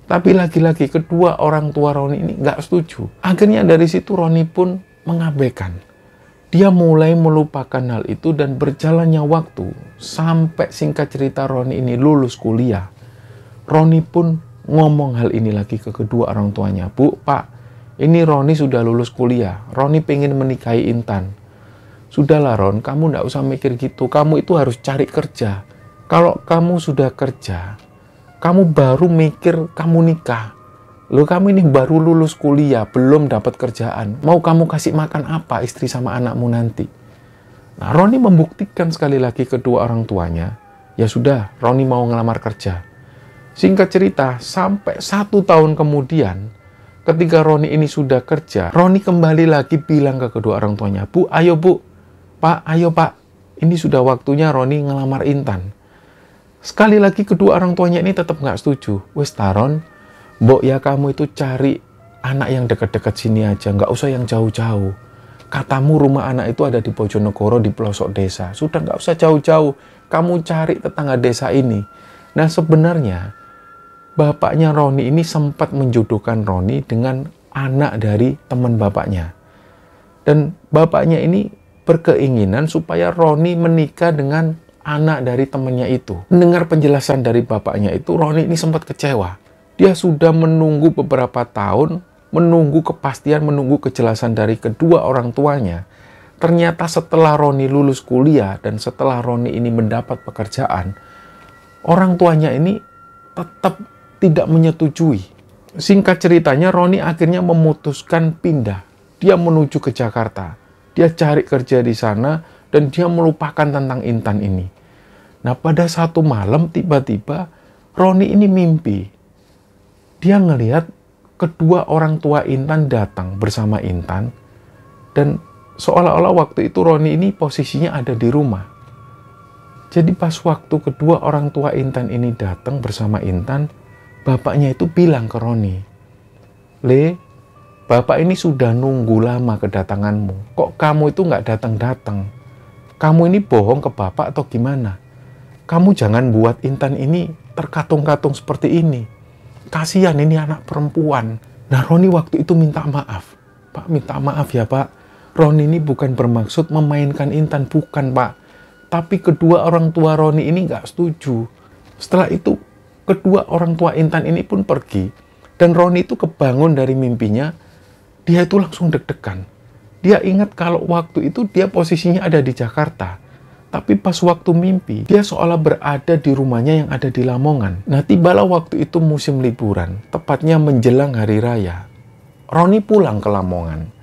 Tapi lagi-lagi kedua orang tua Roni ini nggak setuju. Akhirnya dari situ Roni pun mengabaikan. Dia mulai melupakan hal itu dan berjalannya waktu. Sampai singkat cerita Roni ini lulus kuliah. Roni pun ngomong hal ini lagi ke kedua orang tuanya. Bu, Pak, ini Roni sudah lulus kuliah. Roni pengen menikahi Intan. Sudahlah Ron, kamu nggak usah mikir gitu. Kamu itu harus cari kerja. Kalau kamu sudah kerja, kamu baru mikir kamu nikah. Loh, kamu ini baru lulus kuliah, belum dapat kerjaan. Mau kamu kasih makan apa istri sama anakmu nanti? Nah, Roni membuktikan sekali lagi kedua orang tuanya. Ya sudah, Roni mau ngelamar kerja. Singkat cerita, sampai 1 tahun kemudian, ketika Roni ini sudah kerja, Roni kembali lagi bilang ke kedua orang tuanya, Bu, ayo Bu, Pak, ayo Pak, ini sudah waktunya Roni ngelamar Intan. Sekali lagi kedua orang tuanya ini tetap nggak setuju. Wes Taron, Mbok ya kamu itu cari anak yang dekat-dekat sini aja, nggak usah yang jauh-jauh. Katamu rumah anak itu ada di Bojonegoro, di pelosok desa. Sudah nggak usah jauh-jauh, kamu cari tetangga desa ini. Nah, sebenarnya bapaknya Roni ini sempat menjodohkan Roni dengan anak dari teman bapaknya. Dan bapaknya ini berkeinginan supaya Roni menikah dengan anak dari temannya itu. Mendengar penjelasan dari bapaknya itu, Roni ini sempat kecewa. Dia sudah menunggu beberapa tahun, menunggu kepastian, menunggu kejelasan dari kedua orang tuanya. Ternyata setelah Roni lulus kuliah dan setelah Roni ini mendapat pekerjaan, orang tuanya ini tetap tidak menyetujui. Singkat ceritanya, Roni akhirnya memutuskan pindah. Dia menuju ke Jakarta. Dia cari kerja di sana dan dia melupakan tentang Intan ini. Nah, pada satu malam tiba-tiba Roni ini mimpi. Dia ngelihat kedua orang tua Intan datang bersama Intan, dan seolah-olah waktu itu Roni ini posisinya ada di rumah. Jadi pas waktu kedua orang tua Intan ini datang bersama Intan, bapaknya itu bilang ke Roni, Le, bapak ini sudah nunggu lama kedatanganmu. Kok kamu itu nggak datang-datang? Kamu ini bohong ke bapak atau gimana? Kamu jangan buat Intan ini terkatung-katung seperti ini. Kasihan ini anak perempuan. Nah, Roni waktu itu minta maaf. Pak, minta maaf ya Pak. Roni ini bukan bermaksud memainkan Intan, bukan Pak. Tapi kedua orang tua Roni ini nggak setuju. Setelah itu, kedua orang tua Intan ini pun pergi. Dan Roni itu kebangun dari mimpinya. Dia itu langsung deg-degan. Dia ingat kalau waktu itu dia posisinya ada di Jakarta. Tapi pas waktu mimpi, dia seolah berada di rumahnya yang ada di Lamongan. Nah, tibalah waktu itu musim liburan, tepatnya menjelang hari raya. Roni pulang ke Lamongan.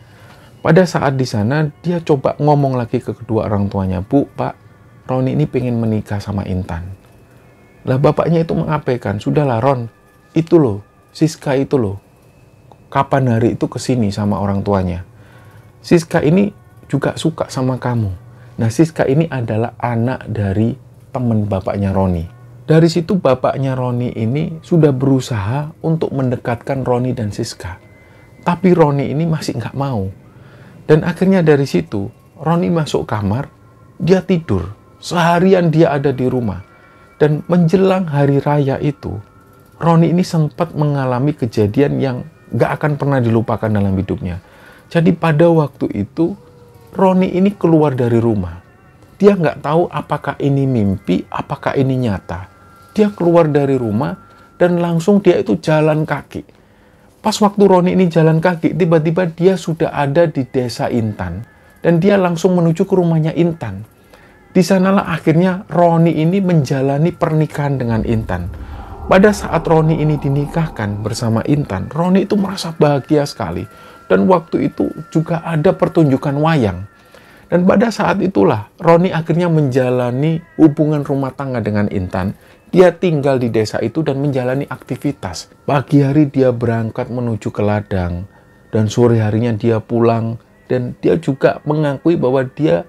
Pada saat di sana, dia coba ngomong lagi ke kedua orang tuanya, Bu, Pak, Roni ini pengen menikah sama Intan. Lah, bapaknya itu mengabaikan, sudahlah Ron, itu loh, Siska itu loh. Kapan hari itu kesini sama orang tuanya. Siska ini juga suka sama kamu. Nah, Siska ini adalah anak dari teman bapaknya Roni. Dari situ bapaknya Roni ini sudah berusaha untuk mendekatkan Roni dan Siska. Tapi Roni ini masih nggak mau. Dan akhirnya dari situ, Roni masuk kamar, dia tidur. Seharian dia ada di rumah. Dan menjelang hari raya itu, Roni ini sempat mengalami kejadian yang nggak akan pernah dilupakan dalam hidupnya. Jadi pada waktu itu, Roni ini keluar dari rumah. Dia nggak tahu apakah ini mimpi, apakah ini nyata. Dia keluar dari rumah dan langsung dia itu jalan kaki. Pas waktu Roni ini jalan kaki, tiba-tiba dia sudah ada di desa Intan. Dan dia langsung menuju ke rumahnya Intan. Di sanalah akhirnya Roni ini menjalani pernikahan dengan Intan. Pada saat Roni ini dinikahkan bersama Intan, Roni itu merasa bahagia sekali. Dan waktu itu juga ada pertunjukan wayang. Dan pada saat itulah Roni akhirnya menjalani hubungan rumah tangga dengan Intan. Dia tinggal di desa itu dan menjalani aktivitas. Pagi hari dia berangkat menuju ke ladang. Dan sore harinya dia pulang. Dan dia juga mengakui bahwa dia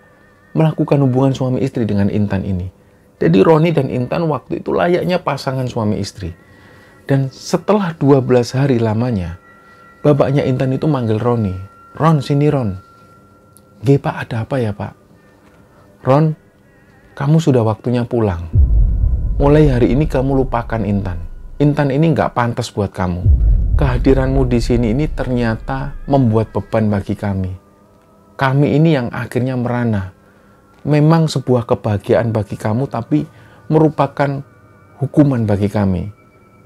melakukan hubungan suami istri dengan Intan ini. Jadi Roni dan Intan waktu itu layaknya pasangan suami istri. Dan setelah 12 hari lamanya, bapaknya Intan itu manggil Roni. Ron, sini Ron. Nggih Pak, ada apa ya Pak? Ron, kamu sudah waktunya pulang. Mulai hari ini kamu lupakan Intan. Intan ini nggak pantas buat kamu. Kehadiranmu di sini ini ternyata membuat beban bagi kami. Kami ini yang akhirnya merana. Memang sebuah kebahagiaan bagi kamu, tapi merupakan hukuman bagi kami.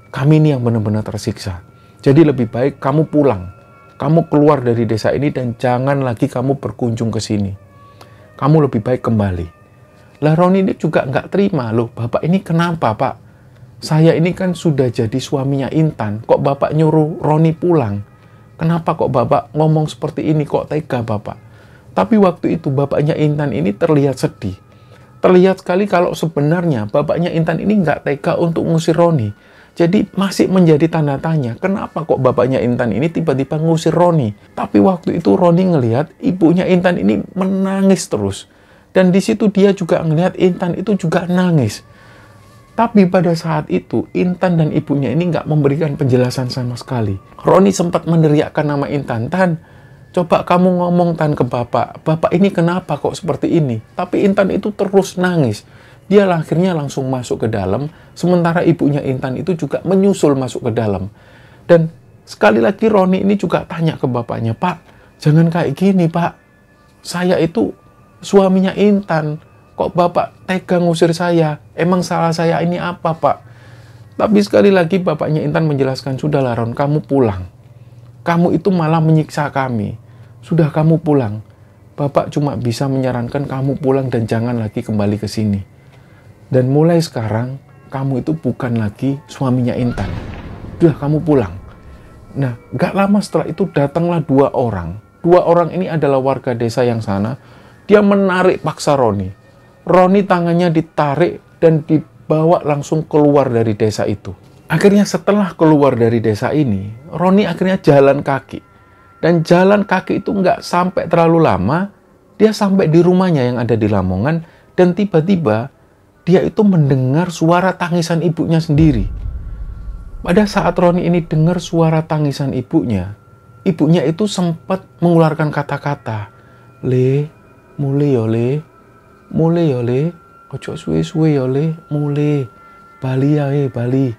Kami ini yang benar-benar tersiksa. Jadi lebih baik kamu pulang. Kamu keluar dari desa ini dan jangan lagi kamu berkunjung ke sini. Kamu lebih baik kembali. Lah Roni ini juga nggak terima, loh Bapak ini kenapa Pak? Saya ini kan sudah jadi suaminya Intan, kok Bapak nyuruh Roni pulang? Kenapa kok Bapak ngomong seperti ini, kok tega Bapak? Tapi waktu itu bapaknya Intan ini terlihat sedih. Terlihat sekali kalau sebenarnya bapaknya Intan ini nggak tega untuk ngusir Roni. Jadi masih menjadi tanda tanya, kenapa kok bapaknya Intan ini tiba-tiba ngusir Roni? Tapi waktu itu Roni ngelihat ibunya Intan ini menangis terus. Dan di situ dia juga ngelihat Intan itu juga nangis. Tapi pada saat itu, Intan dan ibunya ini nggak memberikan penjelasan sama sekali. Roni sempat meneriakkan nama Intan. Tan, coba kamu ngomong Tan ke Bapak. Bapak ini kenapa kok seperti ini? Tapi Intan itu terus nangis. Dia akhirnya langsung masuk ke dalam. Sementara ibunya Intan itu juga menyusul masuk ke dalam. Dan sekali lagi Roni ini juga tanya ke bapaknya. Pak, jangan kayak gini Pak. Saya itu suaminya Intan, kok Bapak tega ngusir saya? Emang salah saya ini apa, Pak? Tapi sekali lagi bapaknya Intan menjelaskan, sudahlah Ron, kamu pulang. Kamu itu malah menyiksa kami. Sudah kamu pulang. Bapak cuma bisa menyarankan kamu pulang dan jangan lagi kembali ke sini. Dan mulai sekarang, kamu itu bukan lagi suaminya Intan. Sudah kamu pulang. Nah, gak lama setelah itu datanglah 2 orang. 2 orang ini adalah warga desa yang sana. Dia menarik paksa Roni. Roni tangannya ditarik dan dibawa langsung keluar dari desa itu. Akhirnya setelah keluar dari desa ini, Roni akhirnya jalan kaki. Dan jalan kaki itu nggak sampai terlalu lama, dia sampai di rumahnya yang ada di Lamongan, dan tiba-tiba dia itu mendengar suara tangisan ibunya sendiri. Pada saat Roni ini dengar suara tangisan ibunya itu sempat mengeluarkan kata-kata, Le, mulai ya le, ojo suwe-suwe ya le, mulai, bali ya bali.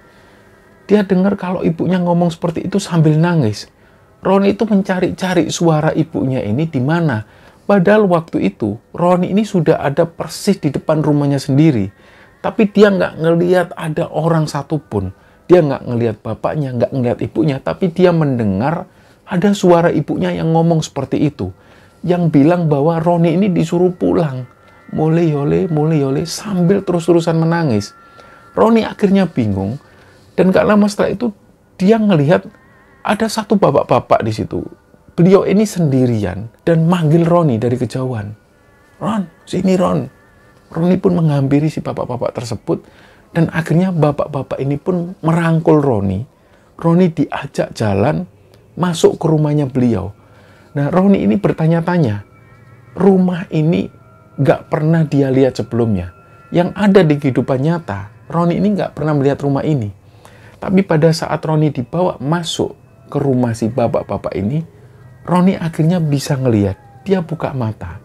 Dia dengar kalau ibunya ngomong seperti itu sambil nangis. Roni itu mencari-cari suara ibunya ini di mana. Padahal waktu itu Roni ini sudah ada persis di depan rumahnya sendiri. Tapi dia nggak ngelihat ada orang satupun. Dia nggak ngelihat bapaknya, nggak ngelihat ibunya. Tapi dia mendengar ada suara ibunya yang ngomong seperti itu. Yang bilang bahwa Roni ini disuruh pulang. Mulai yole, sambil terus-terusan menangis. Roni akhirnya bingung. Dan gak lama setelah itu, dia ngelihat ada satu bapak-bapak di situ. Beliau ini sendirian dan manggil Roni dari kejauhan. Ron, sini Ron. Roni pun menghampiri si bapak-bapak tersebut. Dan akhirnya bapak-bapak ini pun merangkul Roni. Roni diajak jalan masuk ke rumahnya beliau. Nah, Roni ini bertanya-tanya, rumah ini gak pernah dia lihat sebelumnya. Yang ada di kehidupan nyata, Roni ini nggak pernah melihat rumah ini. Tapi pada saat Roni dibawa masuk ke rumah si bapak-bapak ini, Roni akhirnya bisa ngelihat. Dia buka mata.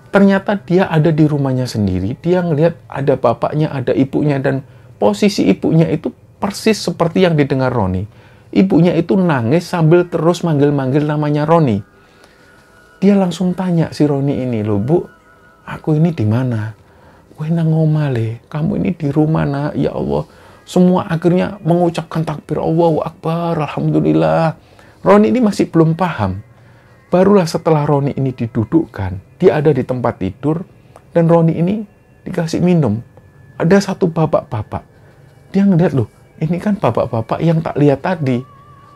Ternyata dia ada di rumahnya sendiri. Dia ngelihat ada bapaknya, ada ibunya, dan posisi ibunya itu persis seperti yang didengar Roni. Ibunya itu nangis sambil terus manggil-manggil namanya Roni. Dia langsung tanya si Roni ini, "Loh Bu, aku ini di mana?" "Kowe nang omah le, kamu ini di rumah nak." Ya Allah, semua akhirnya mengucapkan takbir, Allahu Akbar, Alhamdulillah. Roni ini masih belum paham. Barulah setelah Roni ini didudukkan, dia ada di tempat tidur, dan Roni ini dikasih minum. Ada satu bapak-bapak. Dia ngeliat, loh, ini kan bapak-bapak yang tak lihat tadi.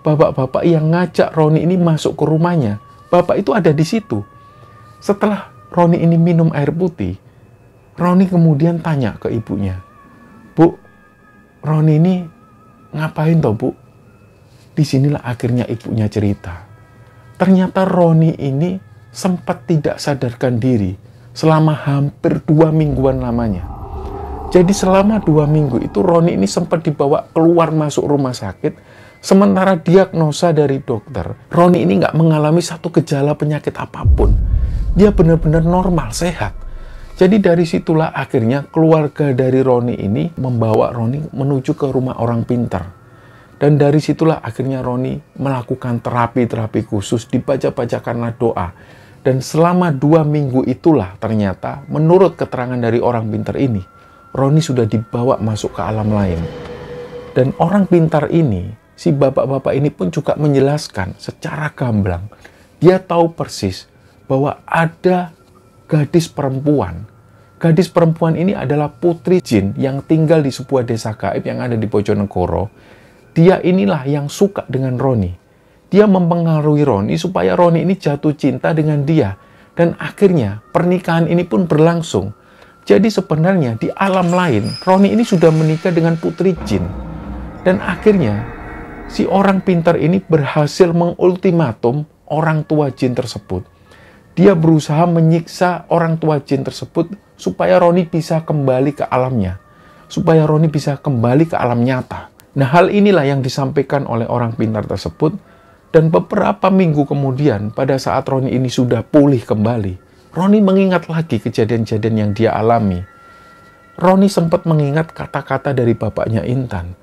Bapak-bapak yang ngajak Roni ini masuk ke rumahnya. Bapak itu ada di situ. Setelah Roni ini minum air putih, Roni kemudian tanya ke ibunya, "Bu, Roni ini ngapain toh, Bu?" Disinilah akhirnya ibunya cerita. Ternyata Roni ini sempat tidak sadarkan diri selama hampir 2 mingguan lamanya. Jadi selama 2 minggu itu Roni ini sempat dibawa keluar masuk rumah sakit, sementara diagnosa dari dokter, Roni ini nggak mengalami satu gejala penyakit apapun. Dia benar-benar normal, sehat. Jadi dari situlah akhirnya keluarga dari Roni ini membawa Roni menuju ke rumah orang pintar. Dan dari situlah akhirnya Roni melakukan terapi-terapi khusus, dibaca-bacakanlah doa. Dan selama 2 minggu itulah ternyata menurut keterangan dari orang pintar ini, Roni sudah dibawa masuk ke alam lain. Dan orang pintar ini, si bapak-bapak ini pun juga menjelaskan secara gamblang. Dia tahu persis bahwa ada gadis perempuan. Gadis perempuan ini adalah putri jin yang tinggal di sebuah desa gaib yang ada di Bojonegoro. Dia inilah yang suka dengan Roni. Dia mempengaruhi Roni supaya Roni ini jatuh cinta dengan dia. Dan akhirnya pernikahan ini pun berlangsung. Jadi sebenarnya di alam lain, Roni ini sudah menikah dengan putri jin. Dan akhirnya si orang pintar ini berhasil mengultimatum orang tua jin tersebut. Dia berusaha menyiksa orang tua jin tersebut supaya Roni bisa kembali ke alamnya. Supaya Roni bisa kembali ke alam nyata. Nah, hal inilah yang disampaikan oleh orang pintar tersebut. Dan beberapa minggu kemudian, pada saat Roni ini sudah pulih kembali, Roni mengingat lagi kejadian-kejadian yang dia alami. Roni sempat mengingat kata-kata dari bapaknya Intan.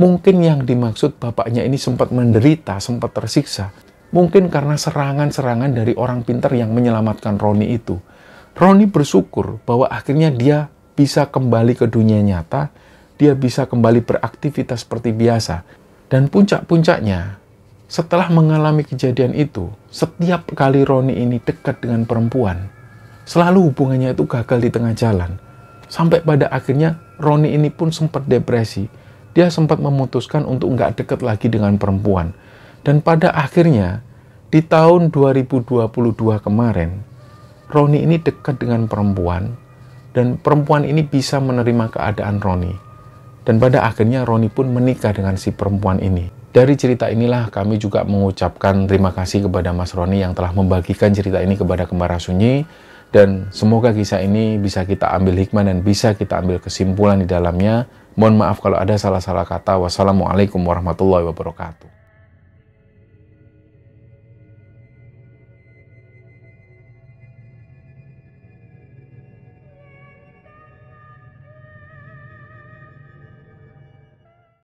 Mungkin yang dimaksud bapaknya ini sempat menderita, sempat tersiksa. Mungkin karena serangan-serangan dari orang pintar yang menyelamatkan Roni itu. Roni bersyukur bahwa akhirnya dia bisa kembali ke dunia nyata, dia bisa kembali beraktivitas seperti biasa. Dan puncak-puncaknya, setelah mengalami kejadian itu, setiap kali Roni ini dekat dengan perempuan, selalu hubungannya itu gagal di tengah jalan. Sampai pada akhirnya Roni ini pun sempat depresi. Dia sempat memutuskan untuk nggak dekat lagi dengan perempuan. Dan pada akhirnya, di tahun 2022 kemarin, Roni ini dekat dengan perempuan, dan perempuan ini bisa menerima keadaan Roni. Dan pada akhirnya Roni pun menikah dengan si perempuan ini. Dari cerita inilah kami juga mengucapkan terima kasih kepada Mas Roni yang telah membagikan cerita ini kepada Kembara Sunyi. Dan semoga kisah ini bisa kita ambil hikmah dan bisa kita ambil kesimpulan di dalamnya. Mohon maaf kalau ada salah-salah kata. Wassalamualaikum warahmatullahi wabarakatuh.